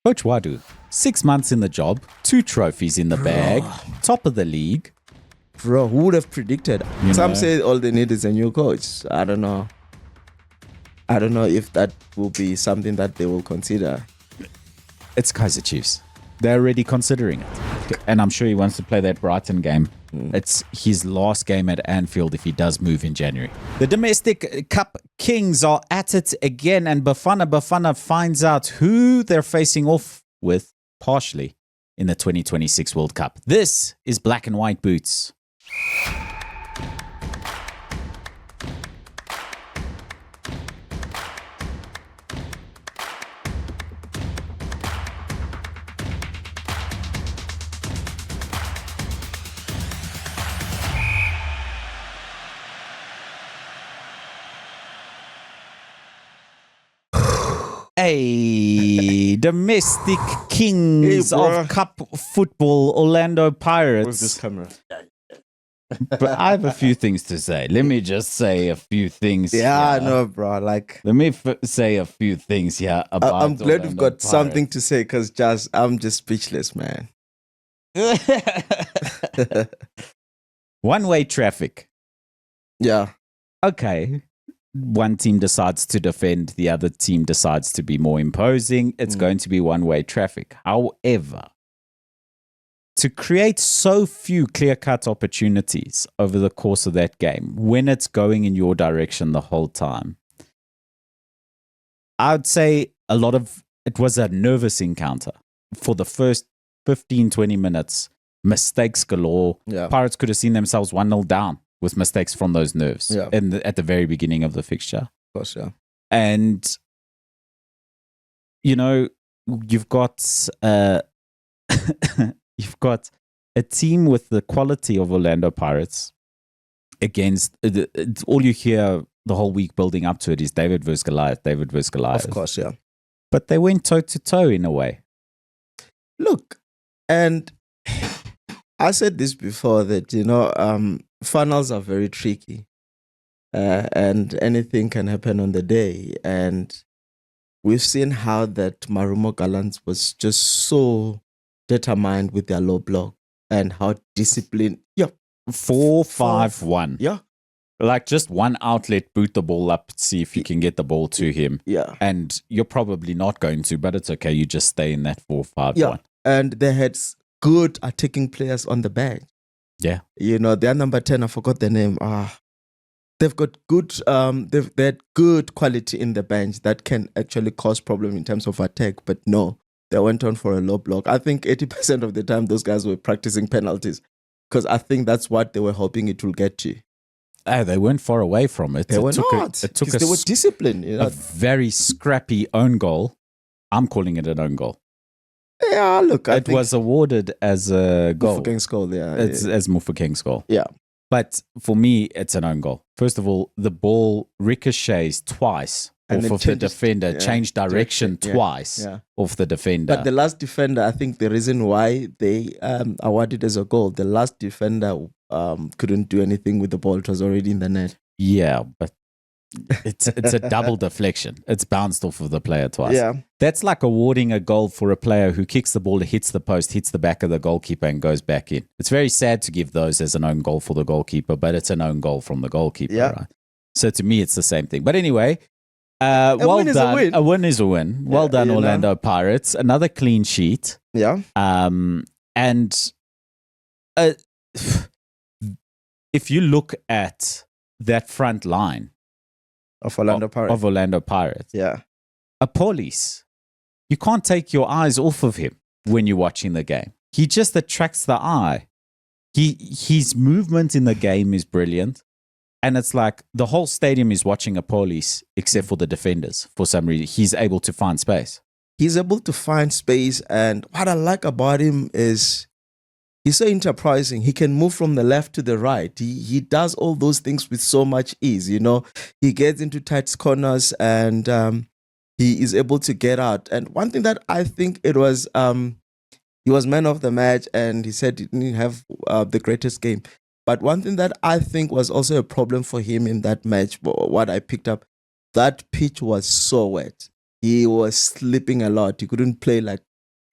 Coach Wadu, 6 months in the job, 2 trophies in the bag, top of the league. Bro, who would have predicted? Some say all they need is a new coach. I don't know. I don't know if that will be something that they will consider. It's Kaizer Chiefs. They're already considering it. And I'm sure he wants to play that Brighton game. It's his last game at Anfield if he does move in January. The domestic cup kings are at it again, and Bafana finds out who they're facing off with partially in the 2026 World Cup. This is Black and White Boots. Hey, domestic kings of cup football, Orlando Pirates. Where's this camera? But I have a few things to say. Let me just say a few things. Yeah, I know, bro. Like, let me say a few things here about I'm glad we've got Orlando something to say because I'm just speechless, man. One-way traffic. Yeah. Okay. One team decides to defend, the other team decides to be more imposing. It's going to be one-way traffic. However, to create so few clear-cut opportunities over the course of that game, when it's going in your direction the whole time, I would say it was a nervous encounter. For the first 15, 20 minutes, mistakes galore. Yeah. Pirates could have seen themselves 1-0 down with mistakes from those nerves at the very beginning of the fixture. Of course, yeah. And, you've got you've got a team with the quality of Orlando Pirates against all you hear the whole week building up to it is David versus Goliath. Of course, yeah. But they went toe-to-toe in a way. Look, and I said this before that, funnels are very tricky and anything can happen on the day. And we've seen how that Marumo Gallants was just so determined with their low block and how disciplined. Yeah. 4-5-1. Yeah. Like just one outlet, boot the ball up, see if you can get the ball to him. Yeah. And you're probably not going to, but it's okay. You just stay in that 4-5-1. Yeah. And they had good attacking players on the bench. Yeah. Their number 10, I forgot the name. They've got good, they had good quality in the bench that can actually cause problem in terms of attack. But no, they went on for a low block. I think 80% of the time those guys were practicing penalties because I think that's what they were hoping it will get to. They weren't far away from it. They were not. They were disciplined. A very scrappy own goal. I'm calling it an own goal. Yeah, look, it was awarded as a goal. Mufokeng's goal, yeah. It's as Mufokeng's goal. Yeah. But for me, it's an own goal. First of all, the ball ricochets twice off of the defender, changed direction twice off the defender. But the last defender, I think the reason why they awarded as a goal, the last defender couldn't do anything with the ball. It was already in the net. Yeah, but it's a double deflection. It's bounced off of the player twice. Yeah. That's like awarding a goal for a player who kicks the ball, hits the post, hits the back of the goalkeeper and goes back in. It's very sad to give those as an own goal for the goalkeeper, but it's an own goal from the goalkeeper, right? So to me, it's the same thing. But anyway, well done. A win is a win. Well done, Orlando Pirates. Another clean sheet. Yeah. And if you look at that front line of Orlando Pirates. Yeah. A police. You can't take your eyes off of him when you're watching the game. He just attracts the eye. His movement in the game is brilliant. And it's like the whole stadium is watching a police except for the defenders. For some reason, he's able to find space. He's able to find space. And what I like about him is he's so enterprising. He can move from the left to the right. He does all those things with so much ease. He gets into tight corners and he is able to get out. And one thing that I think it was, he was man of the match and he said he didn't have the greatest game. But one thing that I think was also a problem for him in that match, what I picked up, that pitch was so wet. He was slipping a lot. He couldn't play like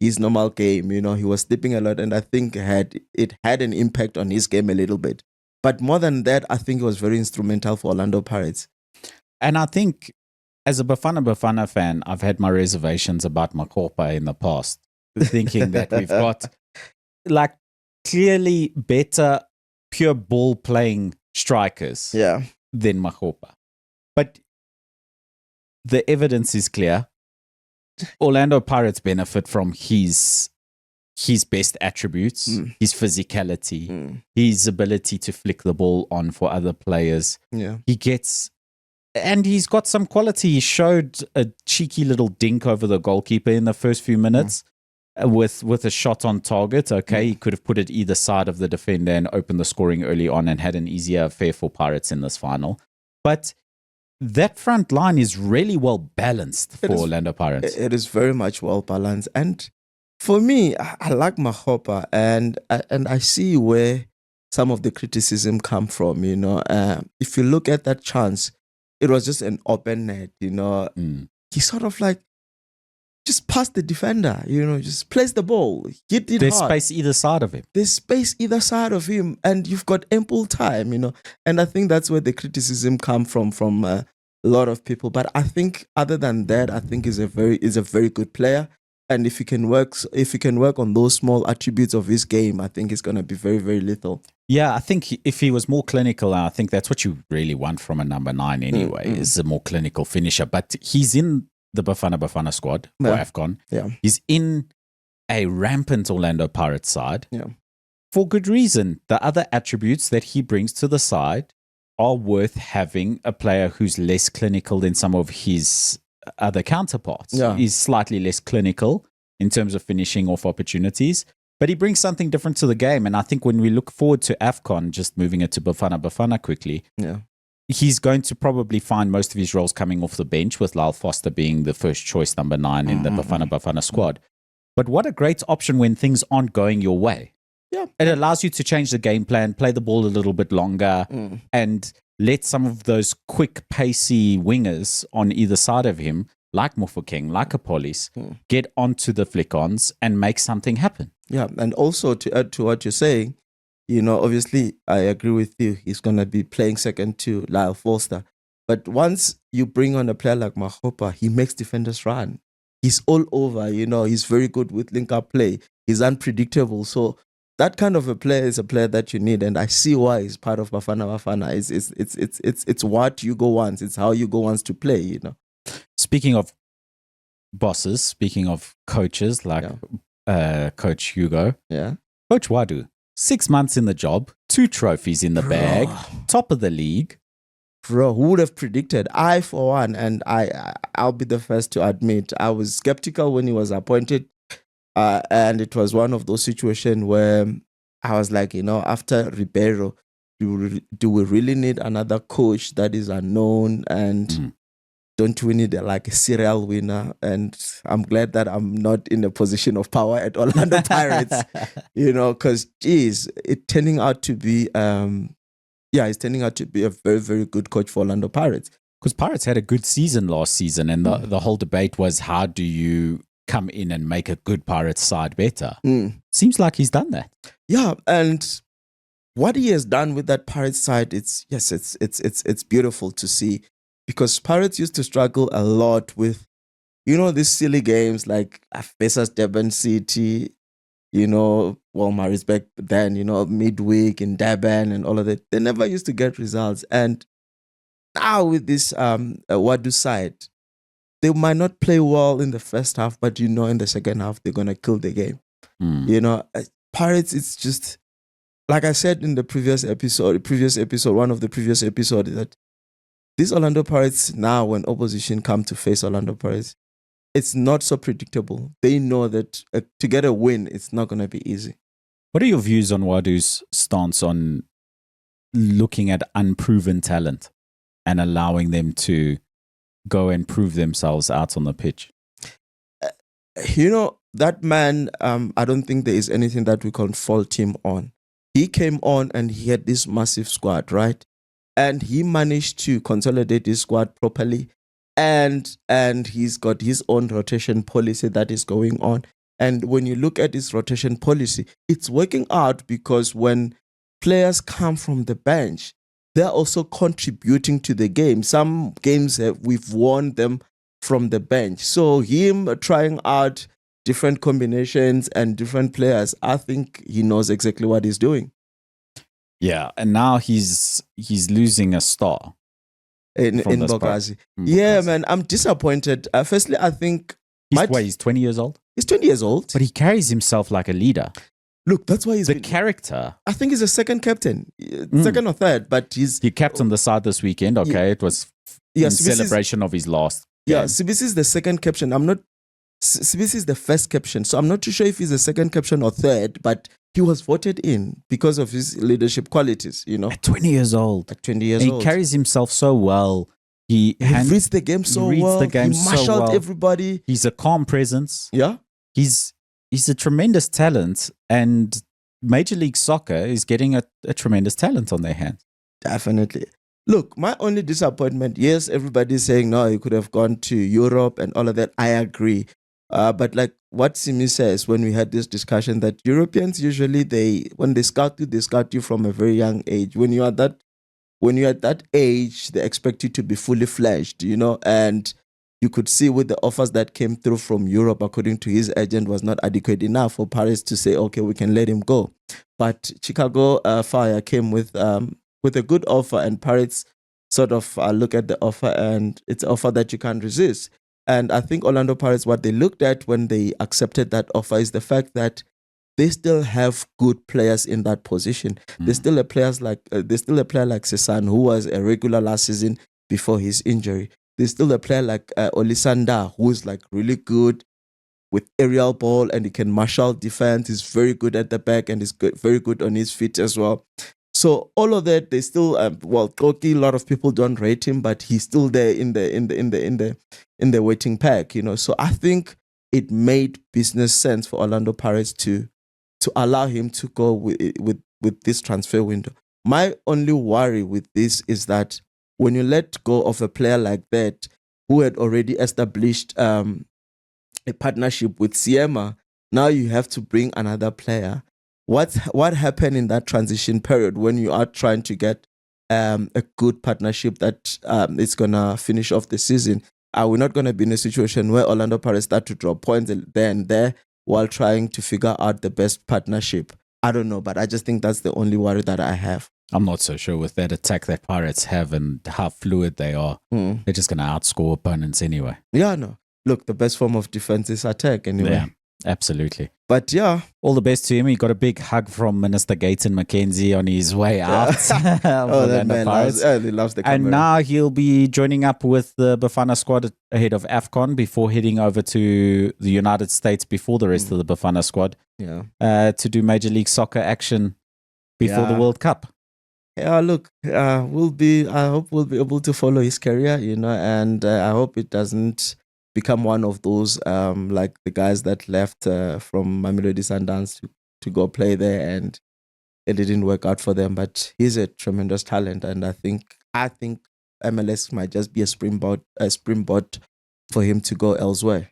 his normal game. He was sleeping a lot, and I think it had an impact on his game a little bit. But more than that, I think it was very instrumental for Orlando Pirates. And I think as a Bafana fan, I've had my reservations about Makopa in the past, thinking that we've got like clearly better pure ball playing strikers than Makopa. But the evidence is clear. Orlando Pirates benefit from his best attributes, his physicality, his ability to flick the ball on for other players. Yeah. And he's got some quality. He showed a cheeky little dink over the goalkeeper in the first few minutes with a shot on target. Okay, he could have put it either side of the defender and opened the scoring early on and had an easier affair for Pirates in this final. But that front line is really well balanced for Orlando Pirates. It is very much well balanced. And for me, I like Makopa, and I see where some of the criticism come from. If you look at that chance, it was just an open net. He sort of like just passed the defender. Just place the ball. Hit it There's hard. space either side of him. There's space either side of him, and you've got ample time. And I think that's where the criticism come from a lot of people. But I think other than that, I think is a very good player. And if he can work on those small attributes of his game, I think it's going to be very, very lethal. Yeah, I think if he was more clinical, I think that's what you really want from a number 9 anyway, is a more clinical finisher. But he's in the Bafana squad for AFCON. Yeah. He's in a rampant Orlando Pirates side. Yeah. For good reason. The other attributes that he brings to the side are worth having a player who's less clinical than some of his other counterparts. Yeah. He's slightly less clinical in terms of finishing off opportunities, but he brings something different to the game. And I think when we look forward to AFCON, just moving it to Bafana quickly, he's going to probably find most of his roles coming off the bench, with Lyle Foster being the first choice number 9 in the Bafana squad. But what a great option when things aren't going your way. Yeah. It allows you to change the game plan, play the ball a little bit longer, and let some of those quick, pacey wingers on either side of him, like Mofokeng, like Apolis, get onto the flick-ons and make something happen. Yeah, and also to add to what you're saying, obviously I agree with you. He's going to be playing second to Lyle Foster. But once you bring on a player like Makopa, he makes defenders run. He's all over, he's very good with link-up play. He's unpredictable. So that kind of a player is a player that you need, and I see why he's part of Bafana. It's what Hugo wants. It's how Hugo wants to play. Speaking of bosses, speaking of coaches like Coach Hugo, Coach Wadu, 6 months in the job, 2 trophies in the bag, top of the league. Bro, who would have predicted? I, for one, and I'll be the first to admit, I was skeptical when he was appointed. And it was one of those situations where I was like, after Ribeiro, do we really need another coach that is unknown? And don't we need a serial winner? And I'm glad that I'm not in a position of power at Orlando Pirates, because, geez, it's turning out to be a very, very good coach for Orlando Pirates. Because Pirates had a good season last season, and the whole debate was, how do you come in and make a good Pirates side better? Seems like he's done that. Yeah, and what he has done with that Pirates side, it's beautiful to see, because Pirates used to struggle a lot with, these silly games like versus Durban City, my respect then, midweek in Durban and all of that. They never used to get results. And now with this Wadu side, they might not play well in the first half, but in the second half, they're going to kill the game. Pirates, it's just, like I said in the previous episode, one of the previous episodes, that these Orlando Pirates now, when opposition come to face Orlando Pirates, it's not so predictable. They know that to get a win, it's not going to be easy. What are your views on Wadu's stance on looking at unproven talent and allowing them to go and prove themselves out on the pitch? That man, I don't think there is anything that we can fault him on. He came on and he had this massive squad, right? And he managed to consolidate his squad properly. And he's got his own rotation policy that is going on. And when you look at his rotation policy, it's working out because when players come from the bench, they're also contributing to the game. Some games we've won them from the bench. So him trying out different combinations and different players, I think he knows exactly what he's doing. Yeah, and now he's losing a star in Bogazi. Yeah, man, I'm disappointed. Firstly, I think he's 20 years old. He's 20 years old, but he carries himself like a leader. Look, that's why he's the character. I think he's a second captain, second or third, but he captained the side this weekend. Okay, it was in celebration of his last. Yeah, Sibisi is the second captain. Sibisi is the first captain, so I'm not too sure if he's the second captain or third, but he was voted in because of his leadership qualities. At 20 years old. He carries himself so well. He reads the game so well. He marshaled everybody. He's a calm presence. Yeah, he's a tremendous talent, and Major League Soccer is getting a tremendous talent on their hands. Definitely. Look, my only disappointment, yes, everybody's saying, no, he could have gone to Europe and all of that. I agree. But like what Simi says when we had this discussion, that Europeans usually, when they scout you from a very young age. When you're at that age, they expect you to be fully fledged, and you could see with the offers that came through from Europe, according to his agent, was not adequate enough for Paris to say, okay, we can let him go. But Chicago Fire came with a good offer, and Paris sort of look at the offer, and it's an offer that you can't resist. And I think Orlando Pirates, what they looked at when they accepted that offer is the fact that they still have good players in that position. There's still a player like Sesan, who was a regular last season before his injury. There's still a player like Olisanda, who's like really good with aerial ball, and he can marshal defense. He's very good at the back, and he's very good on his feet as well. So all of that, they still Koki, a lot of people don't rate him, but he's still there in the waiting pack, So I think it made business sense for Orlando Pirates to allow him to go with this transfer window. My only worry with this is that when you let go of a player like that, who had already established a partnership with Siema, now you have to bring another player. What happened in that transition period when you are trying to get a good partnership that is gonna finish off the season? Are we not gonna be in a situation where Orlando Pirates start to drop points there and there while trying to figure out the best partnership? I don't know, but I just think that's the only worry that I have. I'm not so sure with that attack that Pirates have and how fluid they are. They're just gonna outscore opponents anyway. Yeah, no. Look, the best form of defense is attack anyway. Yeah. Absolutely. But yeah. All the best to him. He got a big hug from Minister Gaten McKenzie on his way out. That man loves the camera. And now he'll be joining up with the Bafana squad ahead of AFCON before heading over to the United States before the rest of the Bafana squad. Yeah. To do Major League Soccer action before the World Cup. Yeah, look, I hope we'll be able to follow his career, and I hope it doesn't become one of those like the guys that left from Mamelodi Sundowns to go play there, and it didn't work out for them. But he's a tremendous talent, and I think MLS might just be a springboard for him to go elsewhere.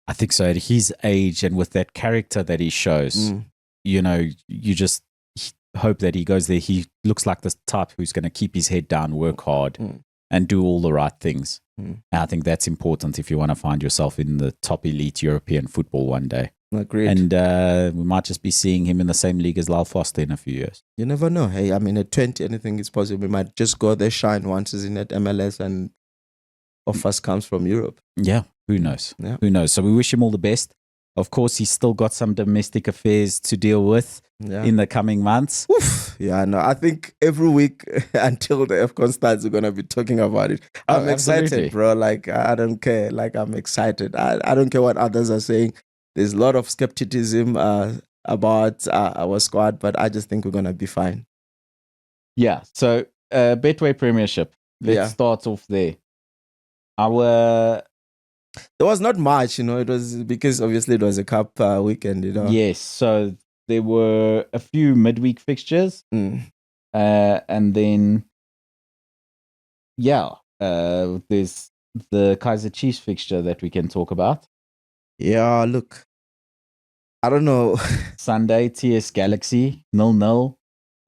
I think so. At his age and with that character that he shows, you just hope that he goes there. He looks like the type who's going to keep his head down, work hard, and do all the right things. And I think that's important if you want to find yourself in the top elite European football one day. Agreed. And we might just be seeing him in the same league as Lyle Foster in a few years. You never know. Hey, I mean, at 20, anything is possible. We might just go there, shine once he's in at MLS, and offers comes from Europe. Yeah, who knows? Who knows? So we wish him all the best. Of course, he's still got some domestic affairs to deal with in the coming months. Oof. Yeah, no, I think every week until the AFCON starts, we're going to be talking about it. I'm excited, bro. Like, I don't care. Like, I'm excited. I don't care what others are saying. There's a lot of skepticism about our squad, but I just think we're going to be fine. Yeah, so Betway Premiership. Let's start off there. There was not much, it was because obviously it was a cup weekend, Yes, so there were a few midweek fixtures. And then, there's the Kaizer Chiefs fixture that we can talk about. Yeah, look, I don't know. Sunday, TS Galaxy, 0-0.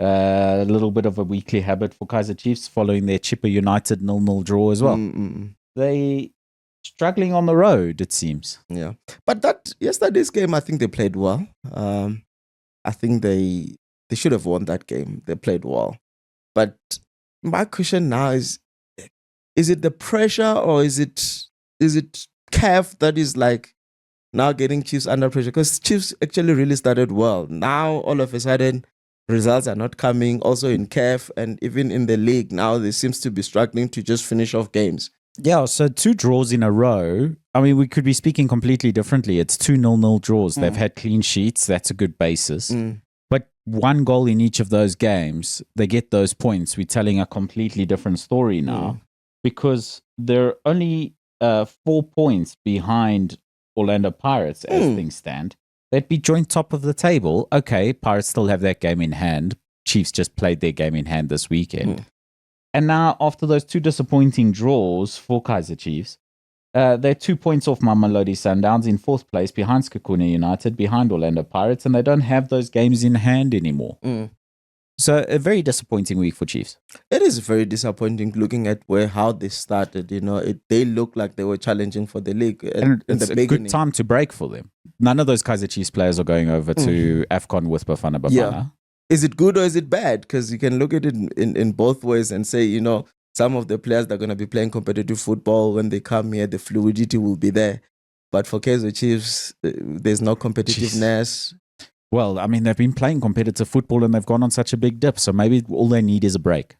A little bit of a weekly habit for Kaizer Chiefs following their Chipper United 0-0 draw as well. They struggling on the road, it seems. Yeah. But that yesterday's game, I think they played well. I think they should have won that game. They played well. But my question now is it the pressure or is it CAF that is like now getting Chiefs under pressure? Because Chiefs actually really started well. Now all of a sudden results are not coming. Also in CAF and even in the league now they seems to be struggling to just finish off games. Yeah, so 2 draws in a row. I mean, we could be speaking completely differently. It's 2 0-0 draws. They've had clean sheets. That's a good basis. But 1 goal in each of those games, they get those points. We're telling a completely different story now because they're only 4 points behind Orlando Pirates as things stand. They'd be joint top of the table. Okay, Pirates still have that game in hand. Chiefs just played their game in hand this weekend. And now, after those 2 disappointing draws for Kaizer Chiefs, they're 2 points off Mamelodi Sundowns in 4th place, behind Skakuna United, behind Orlando Pirates, and they don't have those games in hand anymore. So, a very disappointing week for Chiefs. It is very disappointing looking at how they started. You know, they looked like they were challenging for the league. And it's a good time to break for them. None of those Kaizer Chiefs players are going over to AFCON with Bafana. Yeah. Is it good or is it bad? Because you can look at it in both ways and say, you know, some of the players that are going to be playing competitive football, when they come here, the fluidity will be there. But for Kaizer Chiefs, there's no competitiveness. Well, I mean, they've been playing competitive football and they've gone on such a big dip. So maybe all they need is a break.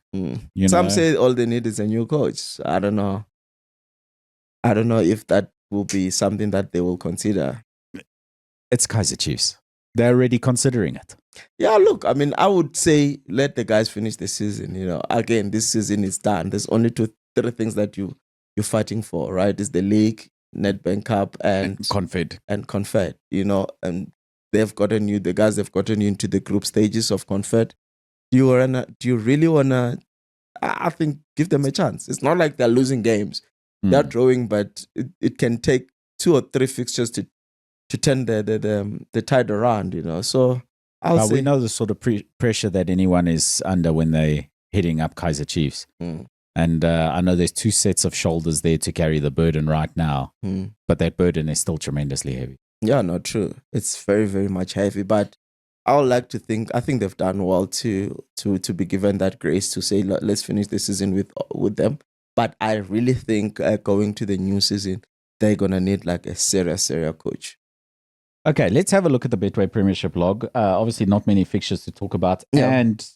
Some say all they need is a new coach. I don't know. I don't know if that will be something that they will consider. It's Kaizer Chiefs. They're already considering it. Yeah, look, I mean, I would say let the guys finish the season. You know, again, this season is done. There's only 3 things that you're fighting for, right? It's the league, Nedbank Cup, and Confed. You know, and the guys have gotten you into the group stages of Confed. Do you really wanna? I think give them a chance. It's not like they're losing games; they're drawing, but it can take 2 or 3 fixtures to turn the tide around. You know, so. We know the sort of pressure that anyone is under when they're heading up Kaizer Chiefs. And I know there's 2 sets of shoulders there to carry the burden right now. But that burden is still tremendously heavy. Yeah, not true. It's very, very much heavy. But I would like to think, I think they've done well to be given that grace to say, let's finish the season with them. But I really think going to the new season, they're going to need like a serious coach. Okay, let's have a look at the Betway Premiership log. Obviously, not many fixtures to talk about. Yeah. And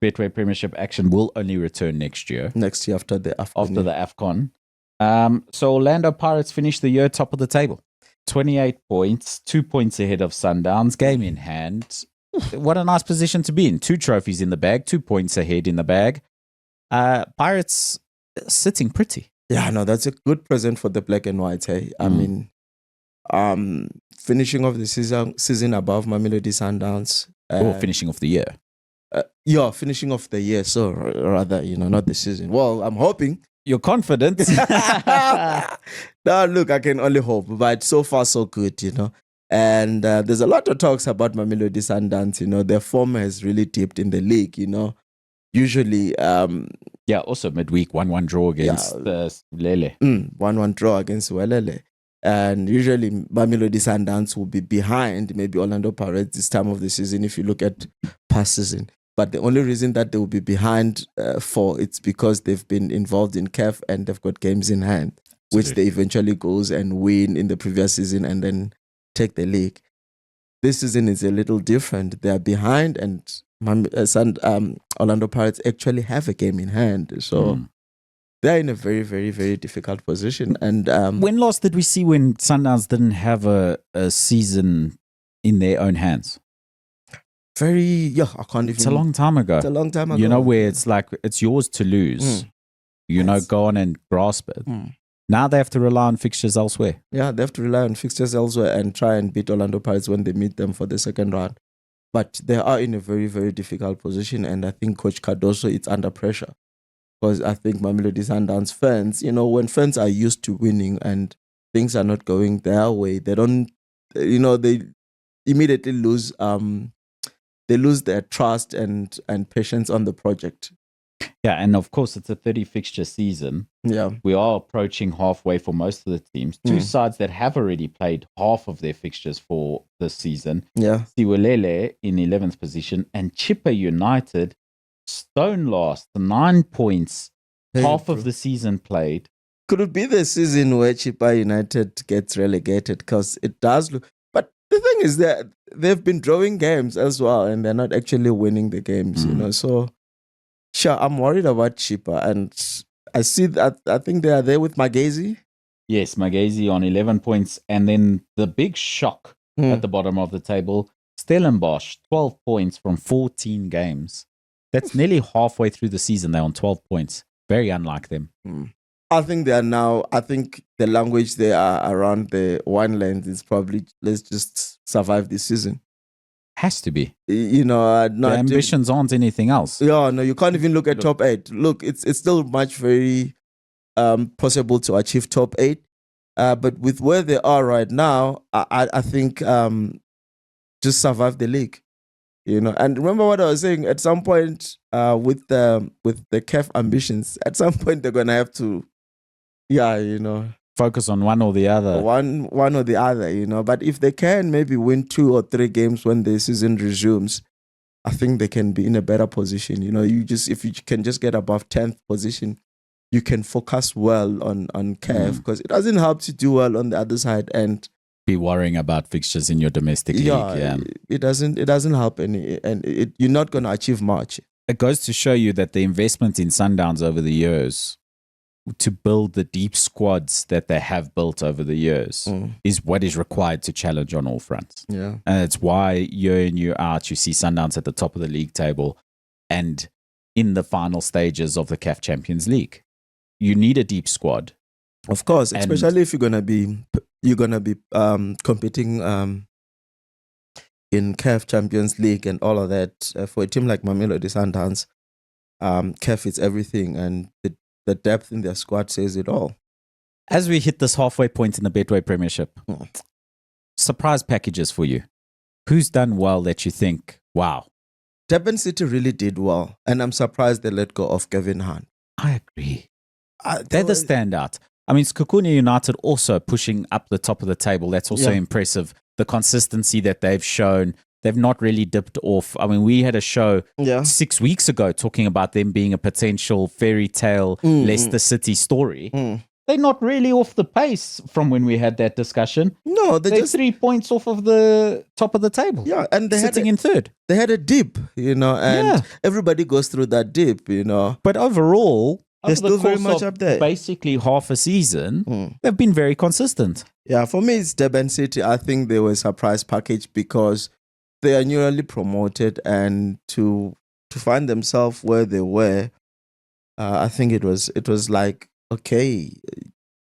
Betway Premiership action will only return next year. Next year after the AFCON. So Orlando Pirates finished the year top of the table. 28 points, 2 points ahead of Sundowns, game in hand. What a nice position to be in. 2 trophies in the bag, 2 points ahead in the bag. Pirates sitting pretty. Yeah, no, that's a good present for the black and white. Hey, I mean... finishing off the season above Mamelodi Sundowns. Finishing off the year. Finishing off the year. So rather, you know, not the season. Well, I'm hoping. You're confident. No, look, I can only hope. But so far, so good, you know. And there's a lot of talks about Mamelodi Sundowns. You know, their form has really dipped in the league, you know. Usually... also midweek, 1-1 draw against Lele. 1-1 draw against Welele. And usually Mamelodi Sundowns will be behind maybe Orlando Pirates this time of the season if you look at past season. But the only reason that they will be behind it's because they've been involved in CAF and they've got games in hand, which they eventually goes and win in the previous season and then take the league. This season is a little different. They are behind and Orlando Pirates actually have a game in hand. So... they're in a very, very, very difficult position. And when last did we see when Sundowns didn't have a season in their own hands? I can't even... It's a long time ago. It's a long time ago. You know, where it's like, it's yours to lose. You know, go on and grasp it. Now they have to rely on fixtures elsewhere. Yeah, they have to rely on fixtures elsewhere and try and beat Orlando Pirates when they meet them for the second round. But they are in a very, very difficult position. And I think Coach Cardoso is under pressure. Because I think Mamelodi Sundowns fans, you know, when fans are used to winning and things are not going their way, they don't, you know, they immediately lose they lose their trust and patience on the project. Yeah, and of course it's a 30 fixture season. Yeah. We are approaching halfway for most of the teams. Two sides that have already played half of their fixtures for this season. Yeah. Siwelele in 11th position and Chippa United stone last, 9 points, half of the season played. Could it be the season where Chippa United gets relegated? Because it does look. But the thing is that they've been drawing games as well, and they're not actually winning the games, you know. So, sure, I'm worried about Chippa. And I see that I think they are there with Magezi. Yes, Magezi on 11 points. And then the big shock at the bottom of the table, Stellenbosch, 12 points from 14 games. That's nearly halfway through the season. They're on 12 points. Very unlike them. I think they are now, I think the language they are around the winelands is probably, let's just survive this season. Has to be. You know, the ambitions aren't anything else. Yeah, no, you can't even look at top 8. Look, it's still much very possible to achieve top 8. But with where they are right now, I think just survive the league. You know, and remember what I was saying. At some point, with the CAF ambitions, at some point they're gonna have to, you know, focus on one or the other. One or the other, you know. But if they can maybe win 2 or 3 games when the season resumes, I think they can be in a better position. You know, if you can just get above 10th position, you can focus well on CAF because it doesn't help to do well on the other side and be worrying about fixtures in your domestic league. Yeah, it doesn't help any, and you're not going to achieve much. It goes to show you that the investment in Sundowns over the years to build the deep squads that they have built over the years is what is required to challenge on all fronts. Yeah, and it's why year in year out you see Sundowns at the top of the league table and in the final stages of the CAF Champions League. You need a deep squad, of course, especially if you're gonna be competing in CAF Champions League and all of that. For a team like Mamelodi Sundowns, CAF is everything, and the depth in their squad says it all. As we hit this halfway point in the Betway Premiership, surprise packages for you. Who's done well that you think, wow? Durban City really did well, and I'm surprised they let go of Kevin Hunt. I agree. They're the standout. I mean, Skukuni United also pushing up the top of the table. That's also impressive. The consistency that they've shown. They've not really dipped off. I mean, we had a show 6 weeks ago talking about them being a potential fairy tale Leicester City story. They're not really off the pace from when we had that discussion. No, they're just 3 points off of the top of the table. Yeah, and they're sitting in third. They had a dip, you know, and everybody goes through that dip, you know. But overall, they're still very much up there. Basically half a season, they've been very consistent. Yeah, for me, it's Durban City. I think they were a surprise package because they are newly promoted, and to find themselves where they were, I think it was like, okay,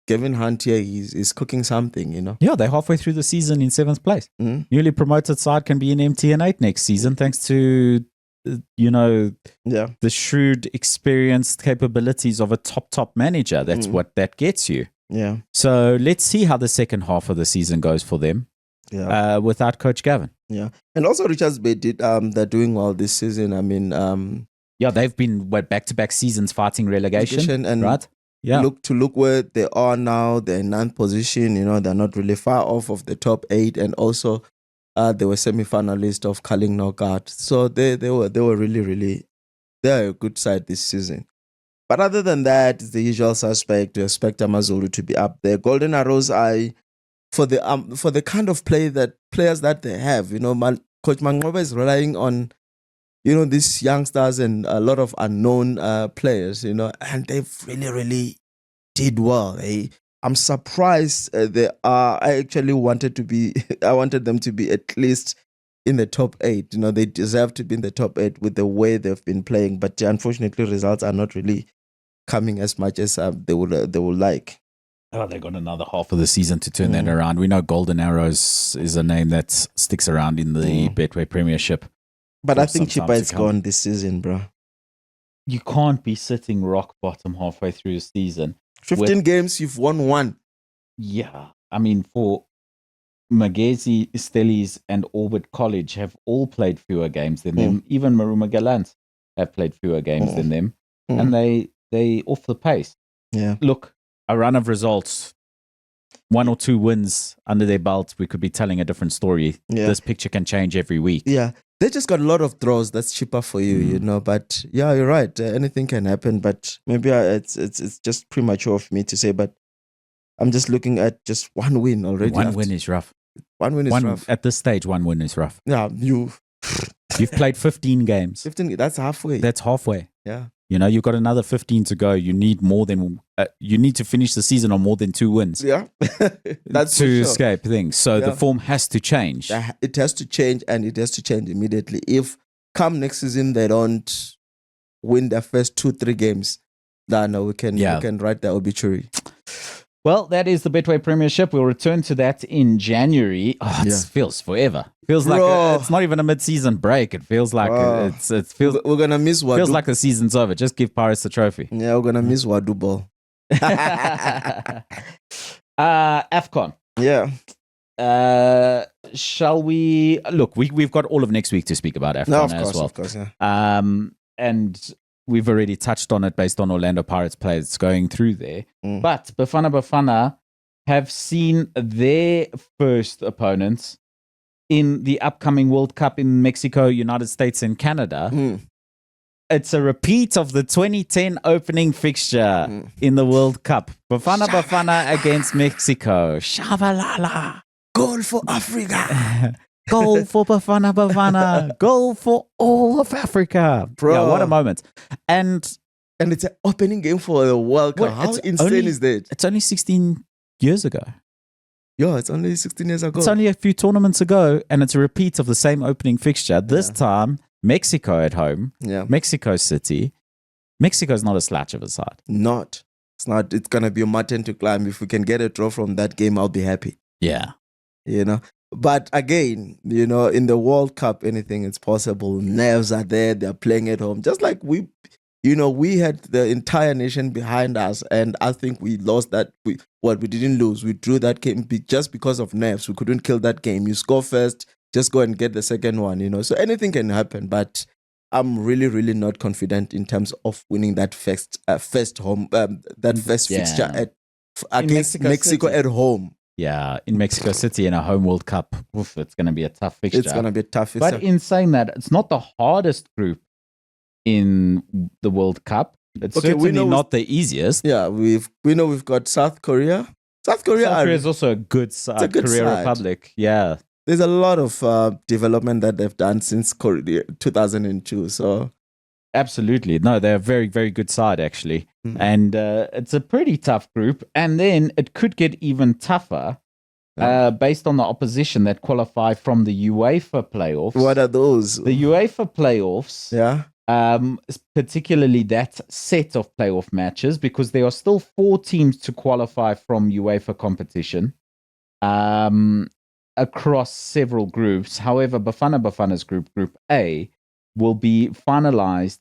Kevin Hunt here is cooking something, you know. Yeah, they're halfway through the season in 7th place. Newly promoted side can be in MTN8 next season thanks to the shrewd, experienced capabilities of a top manager. That's what that gets you. Yeah. So let's see how the second half of the season goes for them. Yeah. Without Coach Gavin. Yeah. And also Richards Bay did they're doing well this season. I mean they've been back-to-back seasons fighting relegation and right? Yeah. Look where they are now. They're in 9th position, you know, they're not really far off of the top 8, and also they were semi-finalists of Carling Knockout. So they were really they're a good side this season. But other than that, it's the usual suspect. We expect Amazulu to be up there. Golden Arrows, for the kind of players that they have, you know, Coach Mangoba is relying on, you know, these youngsters and a lot of unknown players, you know, and they've really did well. I'm surprised they are. I actually wanted them to be at least in the top 8. You know, they deserve to be in the top 8 with the way they've been playing. But unfortunately, results are not really coming as much as they would like. Oh, they got another half of the season to turn that around. We know Golden Arrows is a name that sticks around in the Betway Premiership. But I think Chippa is gone this season, bro. You can't be sitting rock bottom halfway through the season. 15 games, you've won 1. Yeah. I mean, for Magezi, Stellies, and Orbit College have all played fewer games than them. Even Maruma Gallant have played fewer games than them. And they off the pace. Yeah. Look, a run of results, 1 or 2 wins under their belt, we could be telling a different story. Yeah. This picture can change every week. Yeah. They just got a lot of draws. That's cheaper for you, you know. But yeah, you're right. Anything can happen. But maybe it's just premature of me to say. But I'm just looking at just one win already. One win is rough. One win is rough. At this stage, one win is rough. Yeah, you've played 15 games. 15. That's halfway. That's halfway. Yeah. You know, you've got another 15 to go. You need more than you need to finish the season on more than 2 wins. Yeah, that's to escape things. So the form has to change. It has to change, and it has to change immediately. If come next season they don't win their first 2-3 games, then we can write the obituary. Well, that is the Betway Premiership. We'll return to that in January. Oh, it feels forever. Feels like it's not even a mid-season break. It feels like it feels. We're gonna miss Wadu. Feels like the season's over. Just give Pirates the trophy. Yeah, we're gonna miss Wadu ball. AFCON. Yeah. Shall we look? We've got all of next week to speak about AFCON as well. Of course, yeah. And we've already touched on it based on Orlando Pirates players going through there. But Bafana have seen their first opponents in the upcoming World Cup in Mexico, United States, and Canada. It's a repeat of the 2010 opening fixture in the World Cup. Bafana against Mexico. Shabalala. Goal for Africa. Goal for Bafana. Goal for all of Africa. Bro. Yeah, what a moment. And it's an opening game for the World Cup. How insane is that? It's only 16 years ago. Yeah, it's only 16 years ago. It's only a few tournaments ago, and it's a repeat of the same opening fixture. This time, Mexico at home. Yeah. Mexico City. Mexico's not a slouch of a side. It's not. It's going to be a mountain to climb. If we can get a draw from that game, I'll be happy. Yeah. You know? But again, you know, in the World Cup, anything is possible. Nerves are there. They're playing at home. Just like we had the entire nation behind us, and I think we lost that. We didn't lose. We drew that game just because of nerves. We couldn't kill that game. You score first, just go and get the second one, you know. So anything can happen, but I'm really, really not confident in terms of winning that first fixture against Mexico at home. Yeah, in Mexico City in a home World Cup. Oof, it's going to be a tough fixture. It's going to be a tough fixture. But in saying that, it's not the hardest group in the World Cup. It's certainly not the easiest. Yeah, we've got South Korea. South Korea is also a good side. Korea Republic. Yeah. There's a lot of development that they've done since 2002. So absolutely. No, they're a very, very good side, actually. And it's a pretty tough group. And then it could get even tougher based on the opposition that qualify from the UEFA playoffs. What are those? The UEFA playoffs. Yeah. Particularly that set of playoff matches, because there are still 4 teams to qualify from UEFA competition across several groups. However, Bafana's group A, will be finalized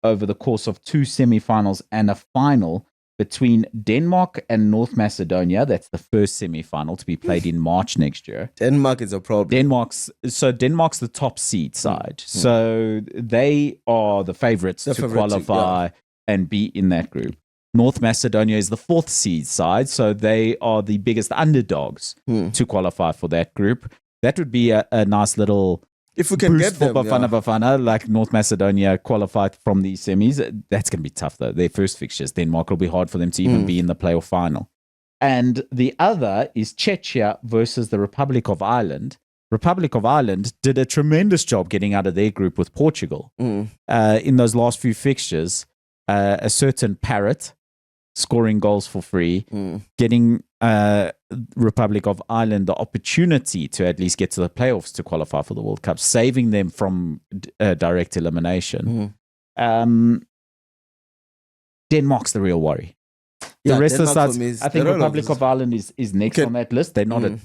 over the course of 2 semifinals and a final between Denmark and North Macedonia. That's the first semifinal to be played in March next year. Denmark is a problem. Denmark's the top seed side. So they are the favorites to qualify and be in that group. North Macedonia is the 4th seed side, so they are the biggest underdogs to qualify for that group. That would be a nice little if we can get them, Bafana, like North Macedonia qualified from these semis. That's going to be tough, though. Their first fixtures, Denmark, will be hard for them to even be in the playoff final. And the other is Czechia versus the Republic of Ireland. Republic of Ireland did a tremendous job getting out of their group with Portugal. In those last few fixtures, a certain Parrot scoring goals for free, getting Republic of Ireland the opportunity to at least get to the playoffs to qualify for the World Cup, saving them from direct elimination. Denmark's the real worry. The rest of the sides, I think Republic of Ireland is next on that list. They're not an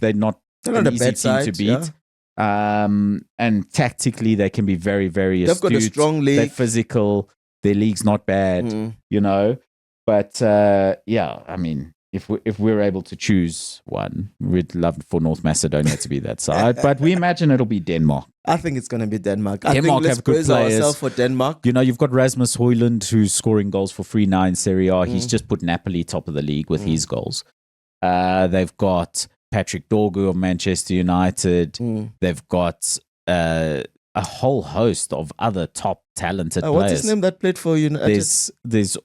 easy team to beat. And tactically, they can be very, very astute. They've got a strong league. They're physical. Their league's not bad, you know. But, I mean, if we're able to choose one, we'd love for North Macedonia to be that side. But we imagine it'll be Denmark. I think it's going to be Denmark. Denmark I think let's have good praise players. ourselves for Denmark. You know, you've got Rasmus Højlund who's scoring goals for 3-9 in Serie A. He's just put Napoli top of the league with his goals. They've got Patrick Dorgu of Manchester United. They've got a whole host of other top talented players. What's his name that played for United? There's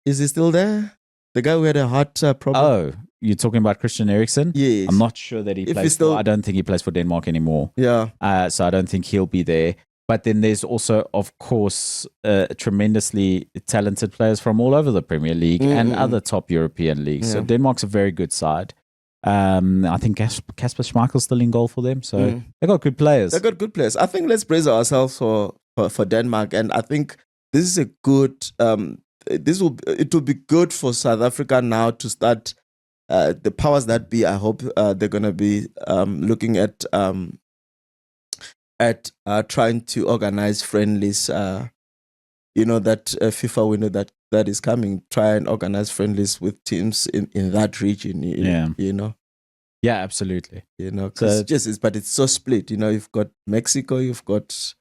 Is he still there? The guy who had a heart problem? Oh, you're talking about Christian Eriksen? Yes. I'm not sure that he plays I don't think he plays for Denmark anymore. Yeah. So I don't think he'll be there. But then there's also, of course, tremendously talented players from all over the Premier League and other top European leagues. So Denmark's a very good side. I think Kasper Schmeichel's still in goal for them. So they've got good players. I think let's praise ourselves for Denmark. And I think this is a good... it will be good for South Africa now to start the powers that be. I hope they're going to be looking at trying to organize friendlies. That FIFA window that is coming. Try and organize friendlies with teams in that region. Yeah, absolutely. But it's so split. You've got Mexico, you've got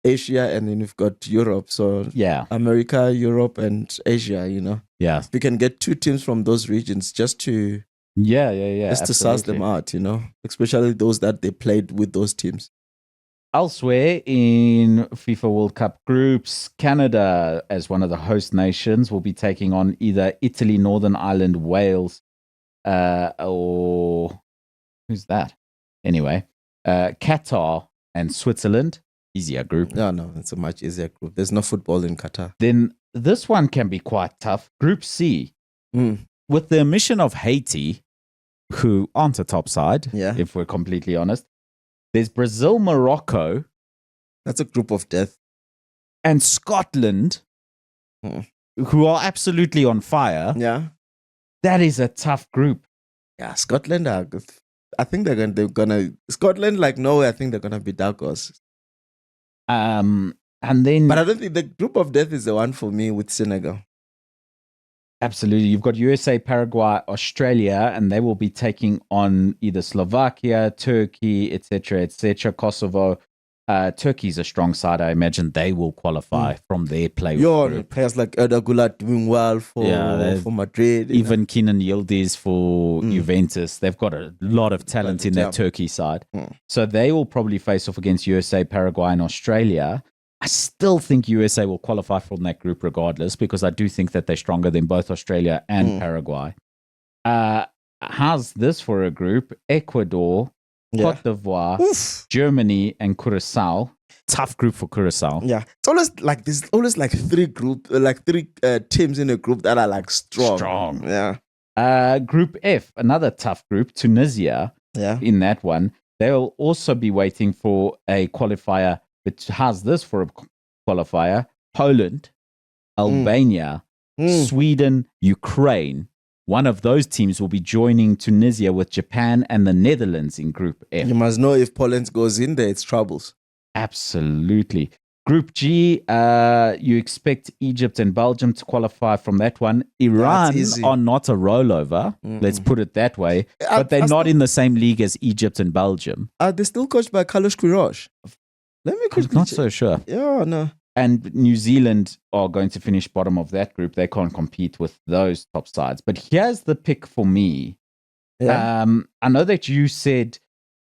Asia, and then we've got Europe. So America, Europe, and Asia. Yeah, we can get 2 teams from those regions just to just to suss them out. Especially those that they played with those teams. Elsewhere in FIFA World Cup groups, Canada, as one of the host nations, will be taking on either Italy, Northern Ireland, Wales, or who's that? Anyway, Qatar and Switzerland. Easier group. No, it's a much easier group. There's no football in Qatar. Then this one can be quite tough. Group C, with the omission of Haiti, who aren't a top side, if we're completely honest. There's Brazil, Morocco. That's a group of death. And Scotland, who are absolutely on fire. Yeah. That is a tough group. Yeah, Scotland are good. I think they're gonna Scotland, like Norway, I think they're gonna be dark horses. And then, but I don't think the group of death is the one for me with Senegal. Absolutely. You've got USA, Paraguay, Australia, and they will be taking on either Slovakia, Turkey, etc., Kosovo. Turkey's a strong side. I imagine they will qualify from their play. Players like Erda Gulat doing well for Madrid. Even Kenan Yildiz for Juventus. They've got a lot of talent in their Turkey side. So they will probably face off against USA, Paraguay, and Australia. I still think USA will qualify from that group regardless, because I do think that they're stronger than both Australia and Paraguay. How's this for a group? Ecuador, Cote d'Ivoire, Germany, and Curacao. Tough group for Curacao. Yeah, it's always like this. Always like three teams in a group that are like strong. Yeah. Group F, another tough group. Tunisia. Yeah. In that one, they'll also be waiting for a qualifier. But how's this for a qualifier? Poland, Albania, Sweden, Ukraine. One of those teams will be joining Tunisia with Japan and the Netherlands in Group F. You must know if Poland goes in there, it's troubles. Absolutely. Group G, you expect Egypt and Belgium to qualify from that one. Iran are not a rollover, let's put it that way. But they're not in the same league as Egypt and Belgium. Are they still coached by Carlos Queiroz? Let me quickly I'm not so sure. Yeah, no. And New Zealand are going to finish bottom of that group. They can't compete with those top sides. But here's the pick for me. Yeah. I know that you said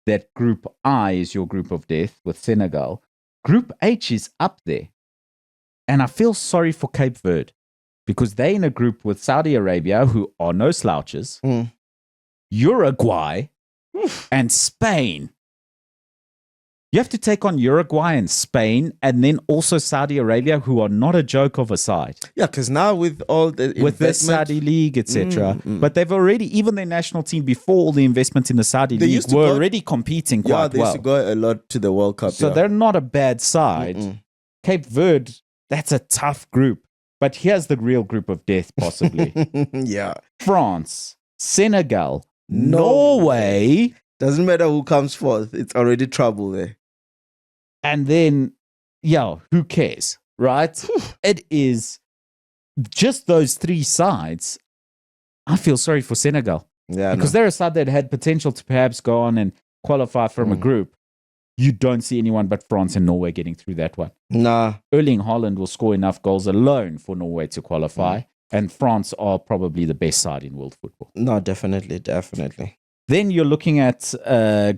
that Group I is your group of death with Senegal. Group H is up there. And I feel sorry for Cape Verde because they're in a group with Saudi Arabia, who are no slouches, Uruguay, and Spain. You have to take on Uruguay and Spain, and then also Saudi Arabia, who are not a joke of a side. Yeah, because now with all the with the Saudi league, etc. But they've already, even their national team before all the investment in the Saudi league, were already competing quite well. Yeah, they used to go a lot to the World Cup. So they're not a bad side. Cape Verde, that's a tough group. But here's the real group of death, possibly. Yeah. France, Senegal, Norway. Doesn't matter who comes forth. It's already trouble there. And then, who cares, right? It is just those three sides I feel sorry for Senegal. Yeah, Because they're a side that had potential to perhaps go on and qualify from a group. You don't see anyone but France and Norway getting through that one. Nah. Erling Haaland will score enough goals alone for Norway to qualify. And France are probably the best side in world football. No, definitely, definitely. Then you're looking at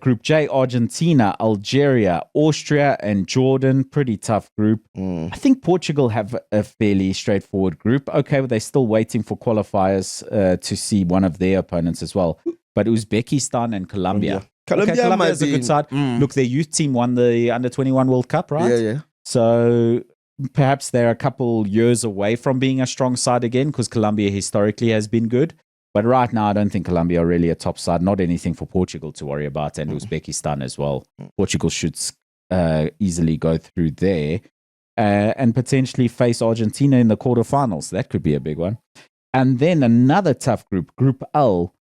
Group J, Argentina, Algeria, Austria, and Jordan. Pretty tough group. I think Portugal have a fairly straightforward group. Okay, but they're still waiting for qualifiers to see one of their opponents as well. But Uzbekistan and Colombia. Colombia might is a be good side. Look, their youth team won the Under-21 World Cup, right? Yeah. So perhaps they're a couple years away from being a strong side again because Colombia historically has been good. But right now, I don't think Colombia are really a top side. Not anything for Portugal to worry about, and Uzbekistan as well. Portugal should easily go through there and potentially face Argentina in the quarterfinals. That could be a big one. And then another tough group, Group L,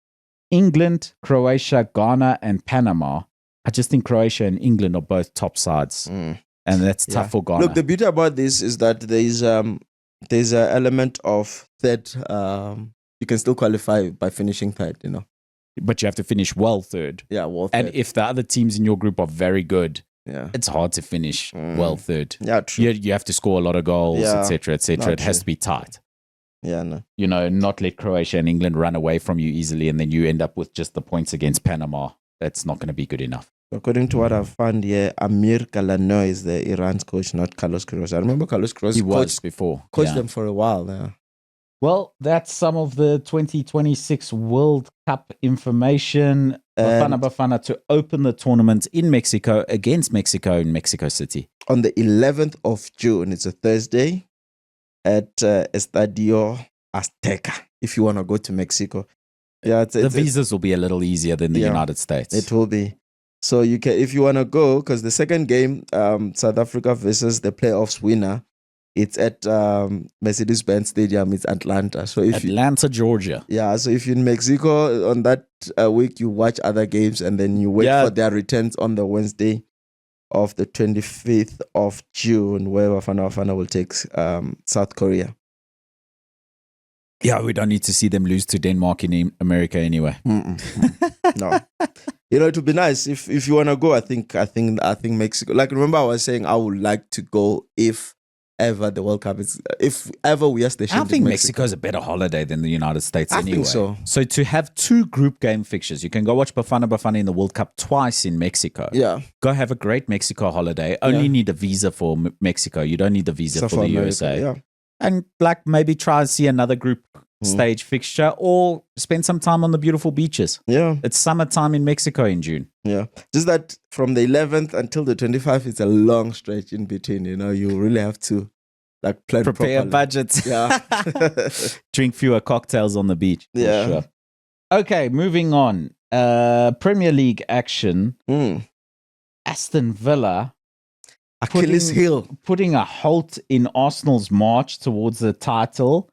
England, Croatia, Ghana, and Panama. I just think Croatia and England are both top sides, and that's tough for Ghana. Look, the beauty about this is that there's an element of third. You can still qualify by finishing third, you know. But you have to finish well third. Yeah, well third. And if the other teams in your group are very good, yeah, it's hard to finish well third. Yeah, true. You have to score a lot of goals, etc., etc. It has to be tight. Yeah, no. You know, not let Croatia and England run away from you easily, and then you end up with just the points against Panama. That's not going to be good enough. According to what I've found here, Amir Galano is the Iran's coach, not Carlos Queiroz. I remember Carlos Queiroz coached them for a while. Yeah. Well, that's some of the 2026 World Cup information. Bafana to open the tournament in Mexico against Mexico in Mexico City. On the 11th of June, it's a Thursday at Estadio Azteca, if you want to go to Mexico. Yeah, the visas will be a little easier than the United States. It will be. So you can, if you want to go, because the second game, South Africa versus the playoffs winner, it's at Mercedes-Benz Stadium. It's Atlanta. So if Georgia. Yeah. So if you're in Mexico on that week, you watch other games and then you wait for their returns on the Wednesday of the 25th of June, where Bafana will take South Korea. Yeah, we don't need to see them lose to Denmark in America anyway. No. You know, it would be nice if you want to go. I think Mexico. Like, remember I was saying I would like to go if ever the World Cup is, if ever we are stationed. I think Mexico is a better holiday than the United States anyway. I think so. So to have two group game fixtures, you can go watch Bafana in the World Cup twice in Mexico. Yeah. Go have a great Mexico holiday. Only need a visa for Mexico. You don't need a visa for the America, USA. Yeah. And like maybe try and see another group stage fixture or spend some time on the beautiful beaches. Yeah. It's summertime in Mexico in June. Yeah. Just that from the 11th until the 25th, it's a long stretch in between. You know, you really have to like plan prepare properly. Budgets. Yeah. Drink fewer cocktails on the beach. Yeah. Sure. Okay, moving on. Premier League action. Aston Villa Achilles heel. Putting a halt in Arsenal's march towards the title.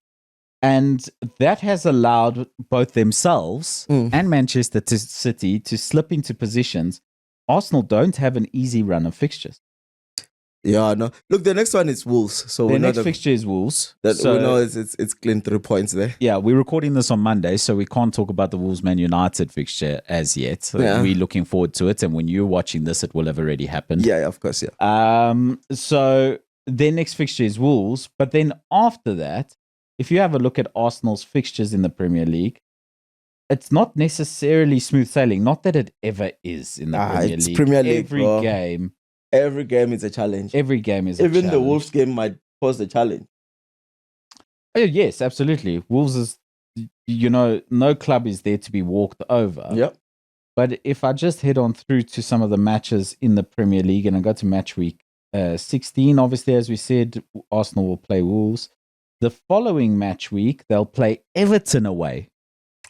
And that has allowed both themselves and Manchester City to slip into positions. Arsenal don't have an easy run of fixtures. Yeah, no. Look, the next one is Wolves. So the next fixture is Wolves. We know it's clean 3 points there. Yeah, we're recording this on Monday, so we can't talk about the Wolves Man United fixture as yet. So we're looking forward to it. And when you're watching this, it will have already happened. Yeah, of course, yeah. So their next fixture is Wolves. But then after that, if you have a look at Arsenal's fixtures in the Premier League, it's not necessarily smooth sailing. Not that it ever is in the Premier League. Premier League. Every game is a challenge. Every game is a challenge. Even the Wolves game might pose a challenge. Yes, absolutely. Wolves is, no club is there to be walked over. Yep. But if I just head on through to some of the matches in the Premier League and I go to match week 16, obviously, as we said, Arsenal will play Wolves. The following match week, they'll play Everton away.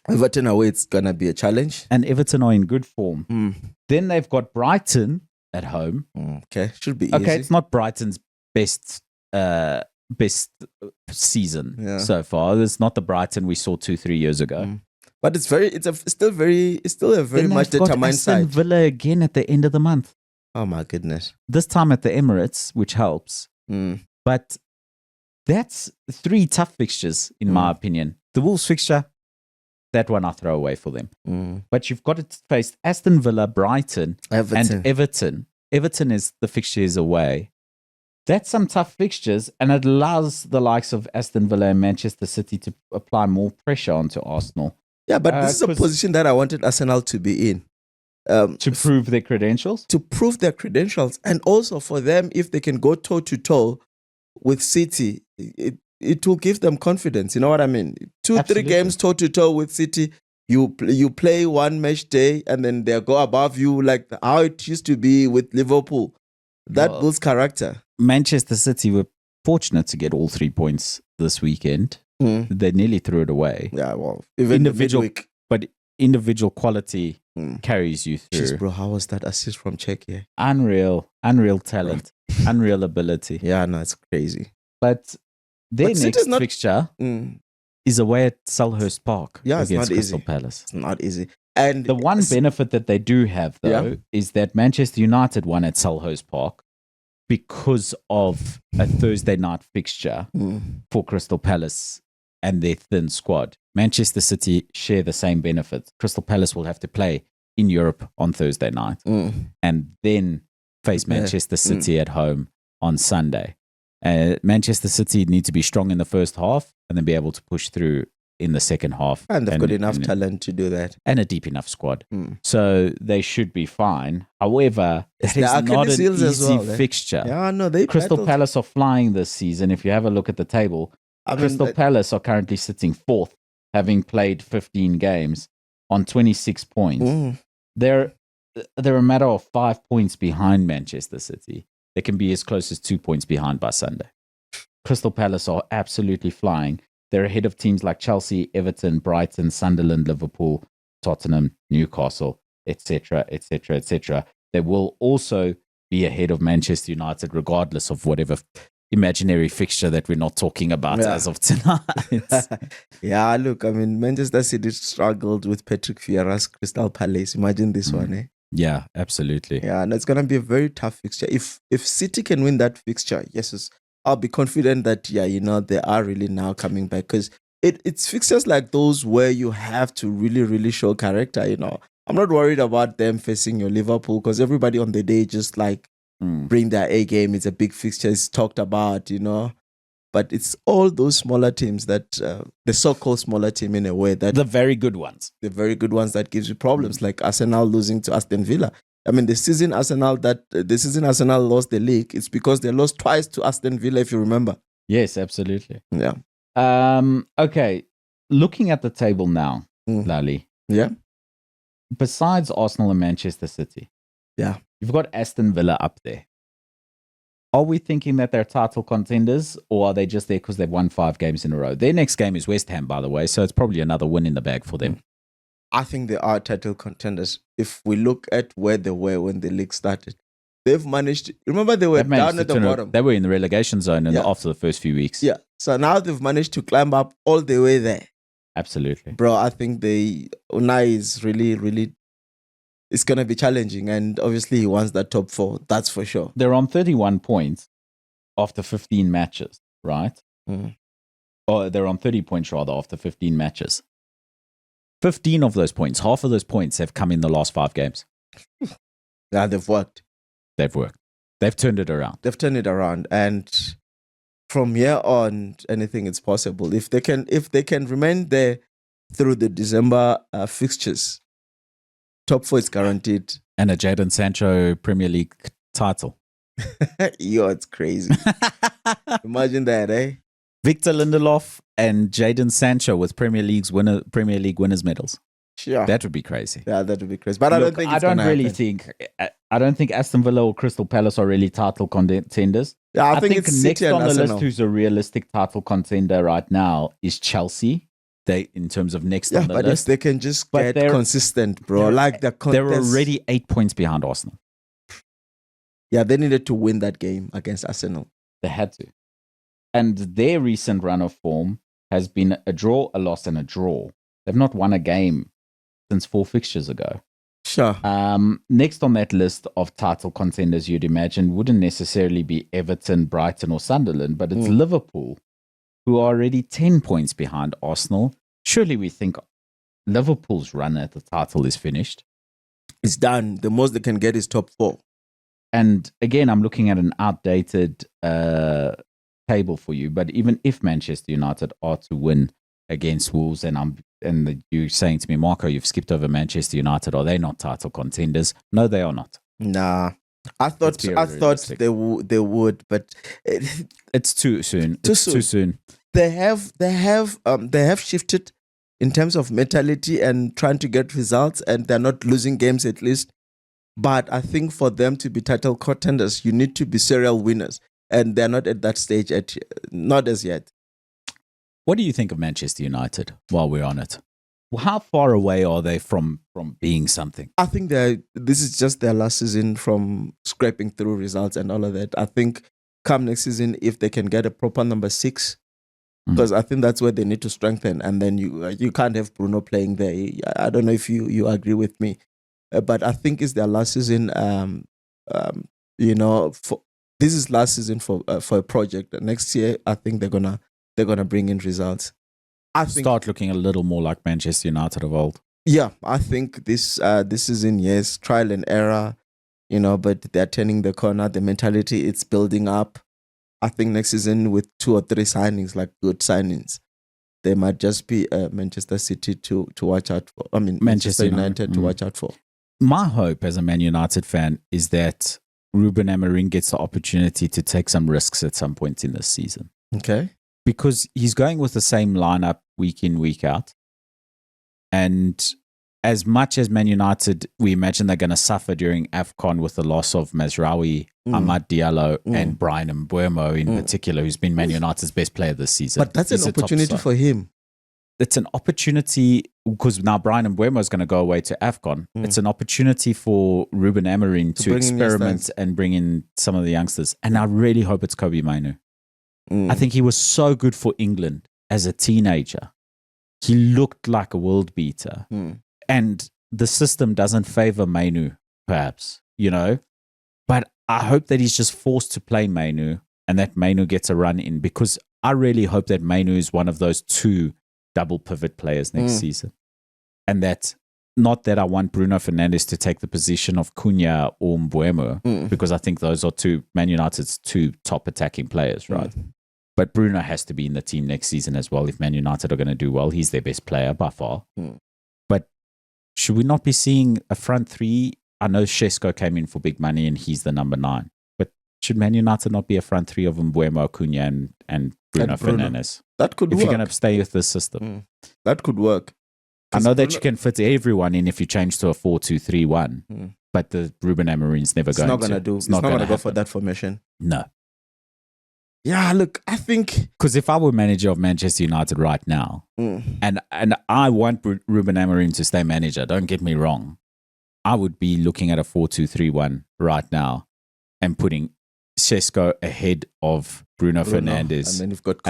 Everton away, it's going to be a challenge. And Everton are in good form. Then they've got Brighton at home. Okay, should be easy. Okay, it's not Brighton's best season so far. It's not the Brighton we saw 2-3 years ago. But it's still a very much determined side. Aston Villa again at the end of the month. Oh my goodness. This time at the Emirates, which helps. But that's 3 tough fixtures, in my opinion. The Wolves fixture, that one I throw away for them. But you've got to face Aston Villa, Brighton, and Everton. Everton is the fixtures away. That's some tough fixtures, and it allows the likes of Aston Villa and Manchester City to apply more pressure onto Arsenal. Yeah, but this is a position that I wanted Arsenal to be in. To prove their credentials? To prove their credentials. And also for them, if they can go toe-to-toe with City, it will give them confidence. You know what I mean? 2-3 games toe-to-toe with City. You play one match day, and then they go above you like how it used to be with Liverpool. That builds character. Manchester City were fortunate to get all 3 points this weekend. They nearly threw it away. Yeah, well, even but individual quality carries you through. Jeez, bro, how was that assist from Czechia? Unreal talent, unreal ability. Yeah, no, it's crazy. But their next fixture is away at Selhurst Park against Crystal Palace. It's not easy. And the one benefit that they do have, though, is that Manchester United won at Selhurst Park because of a Thursday night fixture for Crystal Palace and their thin squad. Manchester City share the same benefits. Crystal Palace will have to play in Europe on Thursday night and then face Manchester City at home on Sunday. Manchester City need to be strong in the first half and then be able to push through in the second half. And they've got enough talent to do that. And a deep enough squad. So they should be fine. However, that is not an easy fixture. Yeah, no, Crystal Palace are flying this season. If you have a look at the table, Crystal Palace are currently sitting fourth, having played 15 games on 26 points. They're a matter of 5 points behind Manchester City. They can be as close as 2 points behind by Sunday. Crystal Palace are absolutely flying. They're ahead of teams like Chelsea, Everton, Brighton, Sunderland, Liverpool, Tottenham, Newcastle, etc., etc., etc. They will also be ahead of Manchester United, regardless of whatever imaginary fixture that we're not talking about as of tonight. Yeah, look, I mean, Manchester City struggled with Patrick Vieira's Crystal Palace. Imagine this one, eh? Yeah, absolutely. Yeah, and it's going to be a very tough fixture. If City can win that fixture, yes, I'll be confident that, they are really now coming back, because it's fixtures like those where you have to really, really show character, I'm not worried about them facing your Liverpool, because everybody on the day just bring their A game. It's a big fixture. It's talked about, but it's all those smaller teams that, the so-called smaller team in a way, that the very good ones that gives you problems, like Arsenal losing to Aston Villa. I mean, the season Arsenal lost the league, it's because they lost twice to Aston Villa, if you remember. Yes, absolutely. Yeah. Okay. Looking at the table now, Lali. Yeah. Besides Arsenal and Manchester City. Yeah. You've got Aston Villa up there. Are we thinking that they're title contenders, or are they just there because they've won 5 games in a row? Their next game is West Ham, by the way, so it's probably another win in the bag for them. I think they are title contenders. If we look at where they were when the league started, they've managed to, remember they were down at the bottom. They were in the relegation zone after the first few weeks. Yeah. So now they've managed to climb up all the way there. Absolutely. Bro, I think Unai is really, really, it's going to be challenging. And obviously he wants that top 4. That's for sure. They're on 31 points after 15 matches, right? Or they're on 30 points rather after 15 matches. 15 of those points, half of those points have come in the last 5 games. Yeah, they've worked. They've turned it around. And from here on, anything is possible. If they can remain there through the December fixtures, top 4 is guaranteed. And a Jadon Sancho Premier League title. Yo, it's crazy. Imagine that, eh? Victor Lindelof and Jadon Sancho with Premier League winners medals. Sure. That would be crazy. Yeah, that would be crazy. But I don't think I don't think Aston Villa or Crystal Palace are really title contenders. Yeah, I think it's next City on the Arsenal. list who's a realistic title contender right now is Chelsea. They, in terms of next on the but list. if they can just get consistent, bro. They're already 8 points behind Arsenal. Yeah, they needed to win that game against Arsenal. They had to. And their recent run of form has been a draw, a loss, and a draw. They've not won a game since 4 fixtures ago. Sure. Next on that list of title contenders, you'd imagine, wouldn't necessarily be Everton, Brighton, or Sunderland, but it's Liverpool, who are already 10 points behind Arsenal. Surely we think Liverpool's run at the title is finished. It's done. The most they can get is top 4. And again, I'm looking at an outdated table for you. But even if Manchester United are to win against Wolves, you're saying to me, Marco, you've skipped over Manchester United. Are they not title contenders? No, they are not. Nah, I thought they would, but it's too soon. Too soon. They have shifted in terms of mentality and trying to get results, and they're not losing games at least. But I think for them to be title contenders, you need to be serial winners, and they're not at that stage not as yet. What do you think of Manchester United while we're on it? How far away are they from being something? I think this is just their last season from scraping through results and all of that. I think come next season, if they can get a proper number 6, because I think that's where they need to strengthen. And then you can't have Bruno playing there. I don't know if you agree with me, but I think it's their last season. This is last season for a project. Next year, I think they're gonna bring in results. I think start looking a little more like Manchester United of old. Yeah, I think this season, yes, trial and error, but they're turning the corner. The mentality, it's building up. I think next season with 2 or 3 signings, like good signings, they might just be Manchester City to watch out for. I mean, Manchester United to watch out for. My hope as a Man United fan is that Ruben Amorim gets the opportunity to take some risks at some point in this season. Okay. Because he's going with the same lineup week in, week out. And as much as Man United, we imagine they're going to suffer during AFCON with the loss of Mazraoui, Amad Diallo, and Brian Mbeumo in particular, who's been Man United's best player this season. But that's an opportunity for him. It's an opportunity because now Brian Mbeumo is going to go away to AFCON. It's an opportunity for Ruben Amorim to experiment and bring in some of the youngsters. And I really hope it's Kobe Mainoo. I think he was so good for England as a teenager. He looked like a world beater. And the system doesn't favor Mainoo, perhaps, But I hope that he's just forced to play Mainoo and that Mainoo gets a run in, because I really hope that Mainoo is one of those 2 double pivot players next season. And that, not that I want Bruno Fernandes to take the position of Cunha or Mbeumo, because I think those are Man United's 2 top attacking players, right? But Bruno has to be in the team next season as well if Man United are going to do well. He's their best player by far. But should we not be seeing a front 3? I know Šeško came in for big money and he's the number 9. But should Man United not be a front 3 of Mbeumo, Cunha and Bruno Fernandes? That could work. If you're going to stay with this system. That could work. I know that you can fit everyone in if you change to a 4-2-3-1. But the Ruben Amorim's never going to. It's not going to go for that formation. No. Yeah, look, I think... Because if I were manager of Manchester United right now, and I want Ruben Amorim to stay manager, don't get me wrong, I would be looking at a 4-2-3-1 right now and putting Šeško ahead of Bruno Fernandes. And then you've got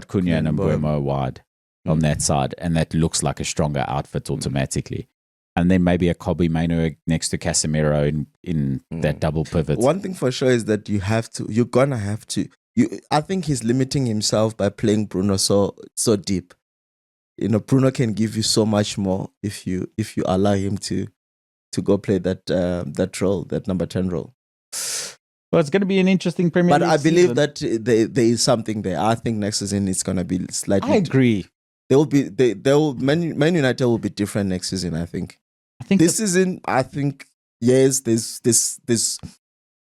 Cunha and Mbeumo wide on that side. And that looks like a stronger outfit automatically. And then maybe a Kobe Mainoo next to Casemiro in that double pivot. One thing for sure is that you're going to have to... I think he's limiting himself by playing Bruno so deep. Bruno can give you so much more if you allow him to go play that role, that number 10 role. Well, it's going to be an interesting Premier League. But I believe that there is something there. I think next season it's going to be slightly. I agree. Man United will be different next season. I think this season, I think yes, there's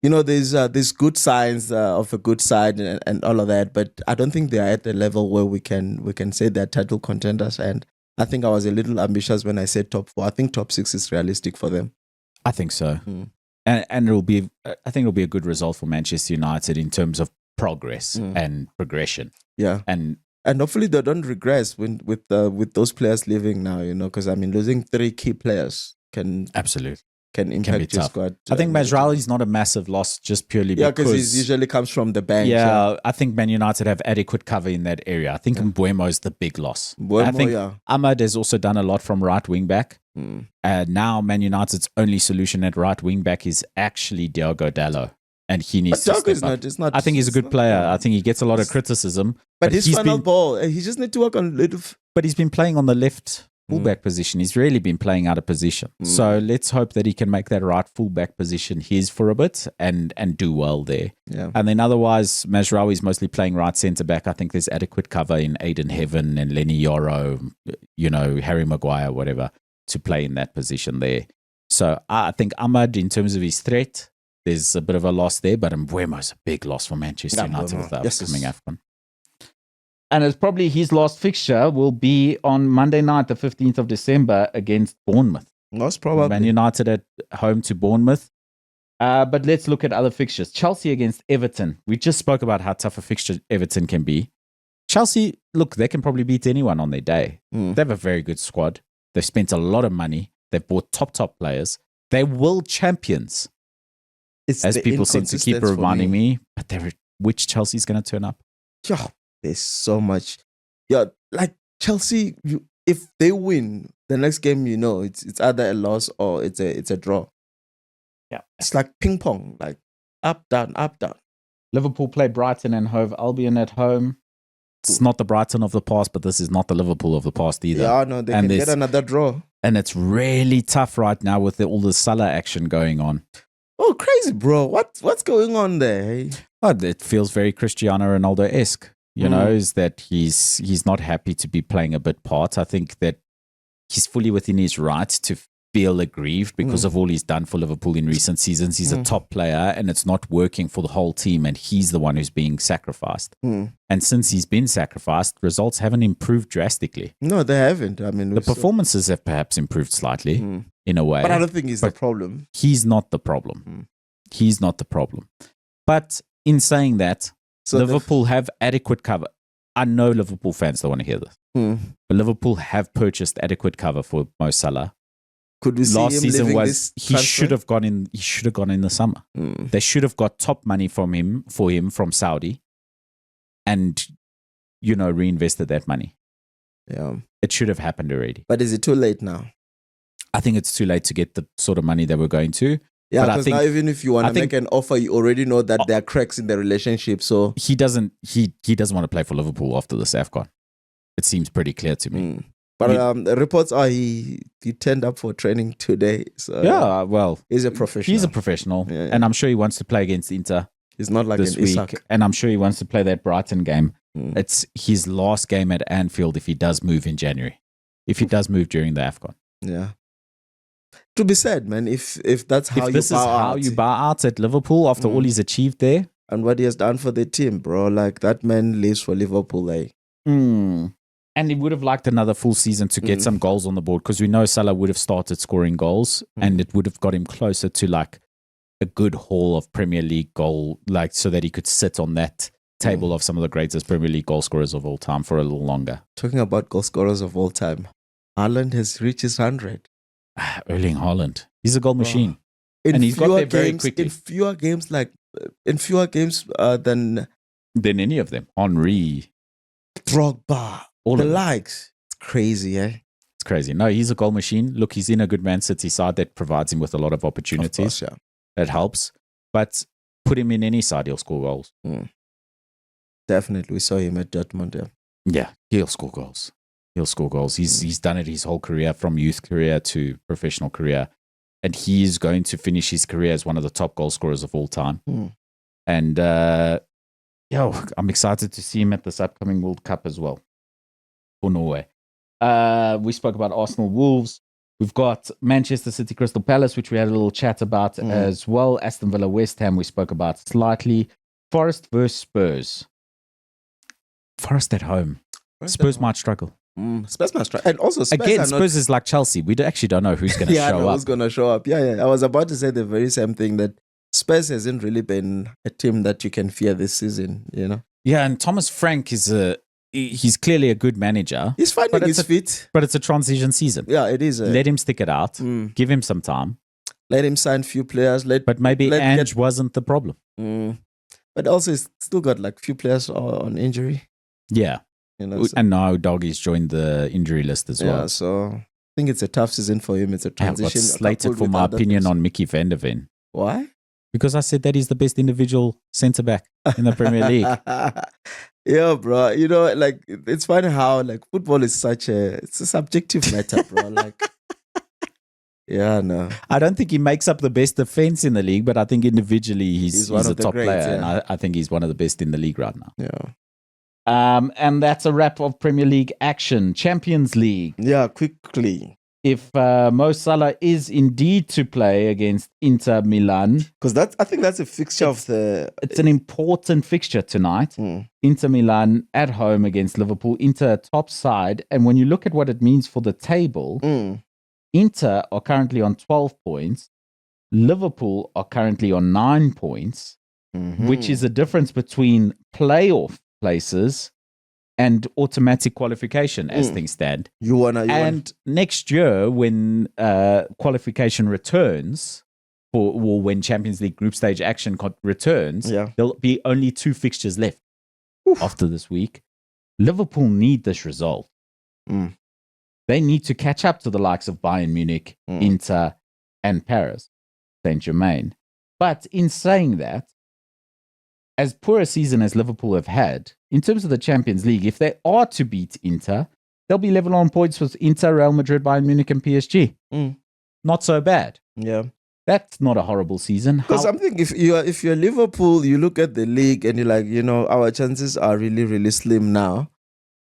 there's good signs of a good side and all of that, but I don't think they are at the level where we can say they're title contenders. And I think I was a little ambitious when I said top 4. I think top 6 is realistic for them. I think so, and I think it'll be a good result for Manchester United in terms of progress and progression. Yeah, and hopefully they don't regress with those players leaving now. Because losing 3 key players can impact your squad. I think Mazraoui is not a massive loss just purely because... he usually comes from the bench. Yeah, I think Man United have adequate cover in that area. I think Mbeumo is the big loss. I think Ahmad has also done a lot from right wing back. Now Man United's only solution at right wing back is actually Diogo Dalot. And he needs to step up. I think he's a good player. I think he gets a lot of criticism. But his final ball, he just needs to work on a little... But he's been playing on the left fullback position. He's really been playing out of position. So let's hope that he can make that right fullback position his for a bit and do well there. Yeah. And then otherwise, Mazraoui's mostly playing right centre back. I think there's adequate cover in Aiden Heaven and Lenny Yoro, Harry Maguire, whatever, to play in that position there. So I think Ahmad, in terms of his threat, there's a bit of a loss there, but Mbeumo's a big loss for Manchester United with the upcoming AFCON. And it's probably his last fixture will be on Monday night, the 15th of December, against Bournemouth. Most probably. Man United at home to Bournemouth. But let's look at other fixtures. Chelsea against Everton. We just spoke about how tough a fixture Everton can be. Chelsea, look, they can probably beat anyone on their day. They have a very good squad. They've spent a lot of money. They've bought top players. They're world champions. As people seem to keep reminding me. But which Chelsea's going to turn up? Yeah. There's so much. Yeah, like Chelsea, if they win the next game, it's either a loss or it's a draw. Yeah. It's like ping pong, like up, down, up, down. Liverpool play Brighton and Hove Albion at home. It's not the Brighton of the past, but this is not the Liverpool of the past either. Yeah, no, they can get another draw. And it's really tough right now with all the Salah action going on. Oh, crazy, bro. What's going on there? Oh, it feels very Cristiano Ronaldo-esque. Is that he's not happy to be playing a bit part. I think that he's fully within his right to feel aggrieved because of all he's done for Liverpool in recent seasons. He's a top player and it's not working for the whole team and he's the one who's being sacrificed. And since he's been sacrificed, results haven't improved drastically. No, they haven't. I mean, the performances have perhaps improved slightly in a way. But I don't think he's the problem. He's not the problem. He's not the problem. But in saying that, so Liverpool have adequate cover. I know Liverpool fans don't want to hear this. But Liverpool have purchased adequate cover for Mo Salah. Could we see last him season leaving was this he transfer? should have gone in. He should have gone in the summer. They should have got top money for him from Saudi, and reinvested that money. Yeah, it should have happened already. But is it too late now? I think it's too late to get the sort of money they were going to. Yeah, because now even if you want to make an offer, you already know that there are cracks in the relationship. So he doesn't want to play for Liverpool after this AFCON. It seems pretty clear to me. But the reports are he turned up for training today. So yeah, well, he's a professional. He's a professional, and I'm sure he wants to play against Inter. He's not like this an week, Isak. and I'm sure he wants to play that Brighton game. It's his last game at Anfield if he does move in January. If he does move during the AFCON. Yeah. To be said, man, if that's how this is how you bow out at Liverpool after all he's achieved there and what he has done for the team, bro, like that man lives for Liverpool, eh? And he would have liked another full season to get some goals on the board because we know Salah would have started scoring goals and it would have got him closer to like a good haul of Premier League goal, like so that he could sit on that table of some of the greatest Premier League goal scorers of all time for a little longer. Talking about goal scorers of all time, Haaland has reached his 100. Erling Haaland. He's a goal machine. And he's got there very quickly. In fewer games than any of them. Henry. Drogba. All the likes. It's crazy, eh? It's crazy. No, he's a goal machine. Look, he's in a good Man City side that provides him with a lot of opportunities. Of course, That helps. But put him in any side, he'll score goals. Definitely. We saw him at Dortmund, Yeah, he'll score goals. He'll score goals. He's done it his whole career, from youth career to professional career. And he's going to finish his career as one of the top goal scorers of all time. And I'm excited to see him at this upcoming World Cup as well for Norway. We spoke about Arsenal Wolves. We've got Manchester City Crystal Palace, which we had a little chat about as well. Aston Villa West Ham we spoke about slightly. Forest versus Spurs. Forest at home. Spurs might struggle. Spurs might struggle. And also Spurs again, Spurs is like Chelsea. We actually don't know who's going to show up. Who's going to show up. Yeah. I was about to say the very same thing, that Spurs hasn't really been a team that you can fear this season, Yeah, and Thomas Frank he's clearly a good manager. He's finding his feet. But it's a transition season. Yeah, it is. Let him stick it out. Give him some time. Let him sign few players. But maybe Ange wasn't the problem. But also he's still got like few players on injury. Yeah. And now Doggy's joined the injury list as well. Yeah, so I think it's a tough season for him. It's a transition. I got slated for my opinion on Mickey van der Ven. Why? Because I said that he's the best individual centre-back in the Premier League. Yeah, bro. You know, like it's funny how like football is it's a subjective matter, bro. Like, yeah, no, I don't think he makes up the best defense in the league, but I think individually he's one a of the top greats, player, and yeah. I think he's one of the best in the league right now. Yeah, And that's a wrap of Premier League action. Champions League. yeah. Quickly, If Mo Salah is indeed to play against Inter Milan, because I think that's a fixture of the. it's an important fixture tonight. Mm, Inter Milan at home against Liverpool. Inter top side, and when you look at what it means for the table, Inter are currently on 12 points. Liverpool are currently on 9 points, which is a difference between playoff places and automatic qualification as things stand. And next year, when qualification returns, or when Champions League group stage action returns, there'll be only 2 fixtures left after this week. Liverpool need this result. They need to catch up to the likes of Bayern Munich, Inter, and Paris Saint-Germain. But in saying that, as poor a season as Liverpool have had, in terms of the Champions League, if they are to beat Inter, they'll be level on points with Inter, Real Madrid, Bayern Munich, and PSG. Not so bad. Yeah. That's not a horrible season. Because I'm thinking if you're Liverpool, you look at the league and you're like, our chances are really, really slim now.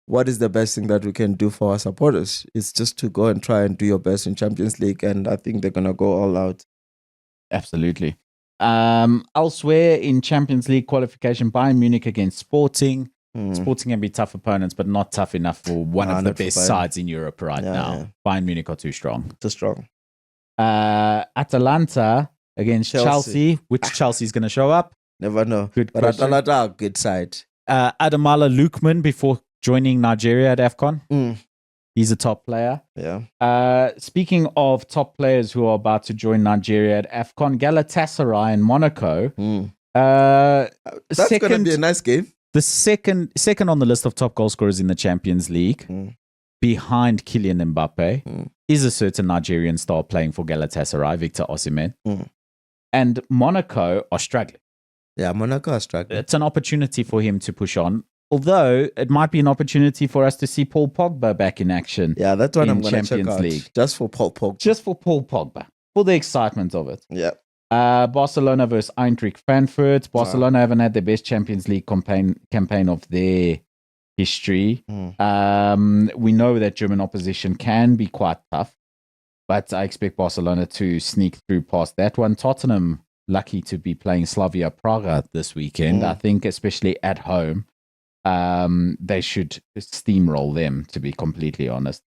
What is the best thing that we can do for our supporters? It's just to go and try and do your best in Champions League, and I think they're gonna go all out. Absolutely. Elsewhere in Champions League qualification, Bayern Munich against Sporting. Sporting can be tough opponents, but not tough enough for one of the best sides in Europe right now. Yeah. Bayern Munich are too strong. Too strong. Atalanta against Chelsea. Which Chelsea's going to show up? Never know. Good but question. Atalanta are a good side. Ademola Lookman before joining Nigeria at AFCON. He's a top player. Yeah. Speaking of top players who are about to join Nigeria at AFCON, Galatasaray and Monaco. That's going to be a nice game. The second on the list of top goal scorers in the Champions League, behind Kylian Mbappe, is a certain Nigerian star playing for Galatasaray, Victor Osimhen. And Monaco are struggling. Yeah, Monaco are struggling. It's an opportunity for him to push on. Although it might be an opportunity for us to see Paul Pogba back in action. Yeah, that's what I'm going to check out. League. Just for Paul Pogba. Just for Paul Pogba. For the excitement of it. Yeah. Barcelona versus Eintracht Frankfurt. Barcelona haven't had their best Champions League campaign of their history. We know that German opposition can be quite tough. But I expect Barcelona to sneak through past that one. Tottenham, lucky to be playing Slavia Praga this weekend. I think especially at home. They should steamroll them, to be completely honest.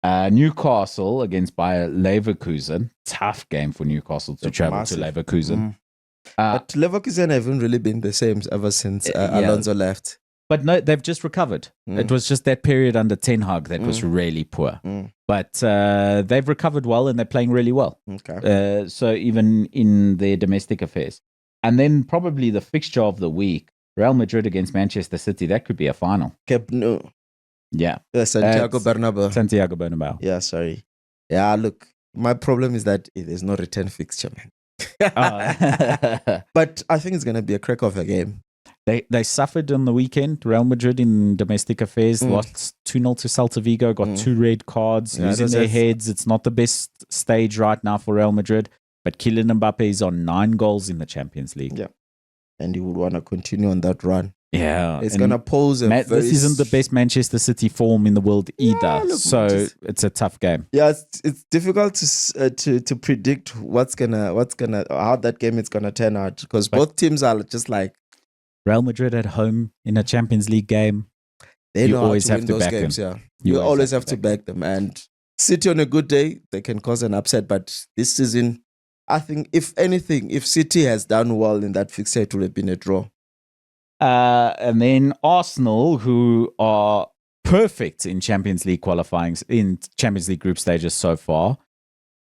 Newcastle against Bayer Leverkusen. Tough game for Newcastle to travel to Leverkusen. But Leverkusen haven't really been the same ever since Alonso left. But no, they've just recovered. It was just that period under Ten Hag that was really poor. But they've recovered well and they're playing really well. Okay. So even in their domestic affairs. And then probably the fixture of the week, Real Madrid against Manchester City. That could be a final. Camp Nou. Yeah. Santiago Bernabeu. Santiago Bernabeu. Yeah, sorry. Yeah, look, my problem is that there's no return fixture, man. But I think it's going to be a crack of a game. They suffered on the weekend. Real Madrid in domestic affairs lost 2-0 to Celta Vigo, got 2 red cards, losing their heads. It's not the best stage right now for Real Madrid. But Kylian Mbappe is on 9 goals in the Champions League. Yeah. And he would want to continue on that run. Yeah. It's going to pose this isn't the best Manchester City form in the world either. So it's a tough game. Yeah, it's difficult to predict how that game is going to turn out because both teams are just like Real Madrid at home in a Champions League game. You always have to back them. Yeah. You always have to back them. And City on a good day, they can cause an upset. But this season, I think, if anything, if City has done well in that fixture, it would have been a draw. And then Arsenal, who are perfect in Champions League qualifying, in Champions League group stages so far,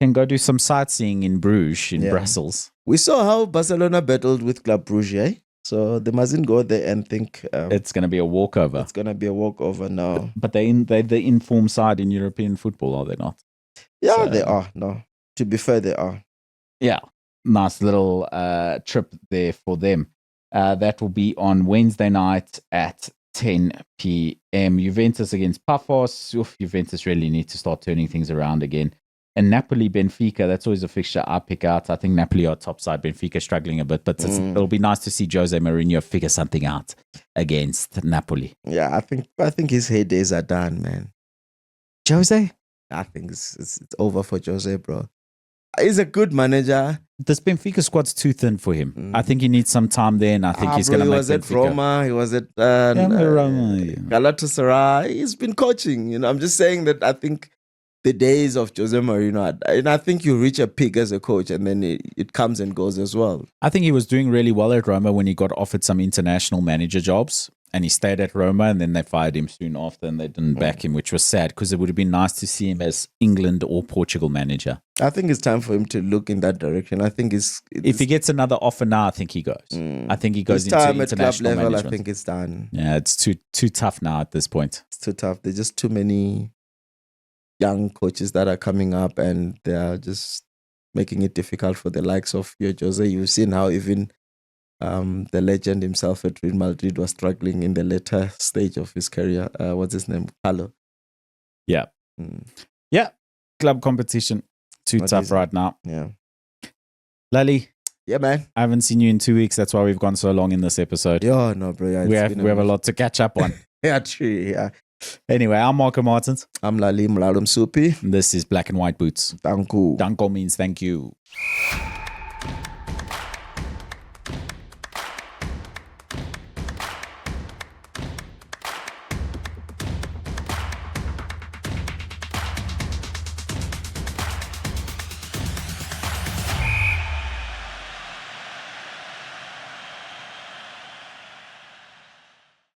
can go do some sightseeing in Bruges, in Brussels. We saw how Barcelona battled with Club Bruges, eh? So they mustn't go there and think it's going to be a walkover. It's going to be a walkover now. But they're the informed side in European football, are they not? Yeah, they are. No, to be fair, they are. Yeah, nice little trip there for them. That will be on Wednesday night at 10 p.m. Juventus against Pafos. Oof, Juventus really need to start turning things around again. And Napoli, Benfica, that's always a fixture I pick out. I think Napoli are top side, Benfica struggling a bit, but it'll be nice to see Jose Mourinho figure something out against Napoli. Yeah, I think his heydays are done, man. Jose? I think it's over for Jose, bro. He's a good manager. This Benfica squad's too thin for him. I think he needs some time there, and I think he's going to make He was at Benfica. Roma. He was at Roma, Galatasaray. He's been coaching. You know, I'm just saying that I think the days of Jose Mourinho, and I think you reach a peak as a coach, and then it comes and goes as well. I think he was doing really well at Roma when he got offered some international manager jobs, and he stayed at Roma, and then they fired him soon after, and they didn't back him, which was sad because it would have been nice to see him as England or Portugal manager. I think it's time for him to look in that direction. I think if he gets another offer now, I think he goes. I think he goes his into time at club international level. management. I think it's done. Yeah, it's too tough now at this point. It's too tough. There's just too many young coaches that are coming up, and they are just making it difficult for the likes of your Jose. You've seen how even the legend himself at Real Madrid was struggling in the later stage of his career. What's his name? Carlo. Yeah. Yeah. Club competition. Too tough right now. Yeah. Lally. Yeah, man. I haven't seen you in 2 weeks. That's why we've gone so long in this episode. Yeah, no, bro. Yeah, we have a lot to catch up on. Yeah, true. Yeah. Anyway, I'm Marco Martins. I'm Mulalo Musuphi. This is Black and White Boots. Danko. Danko means thank you.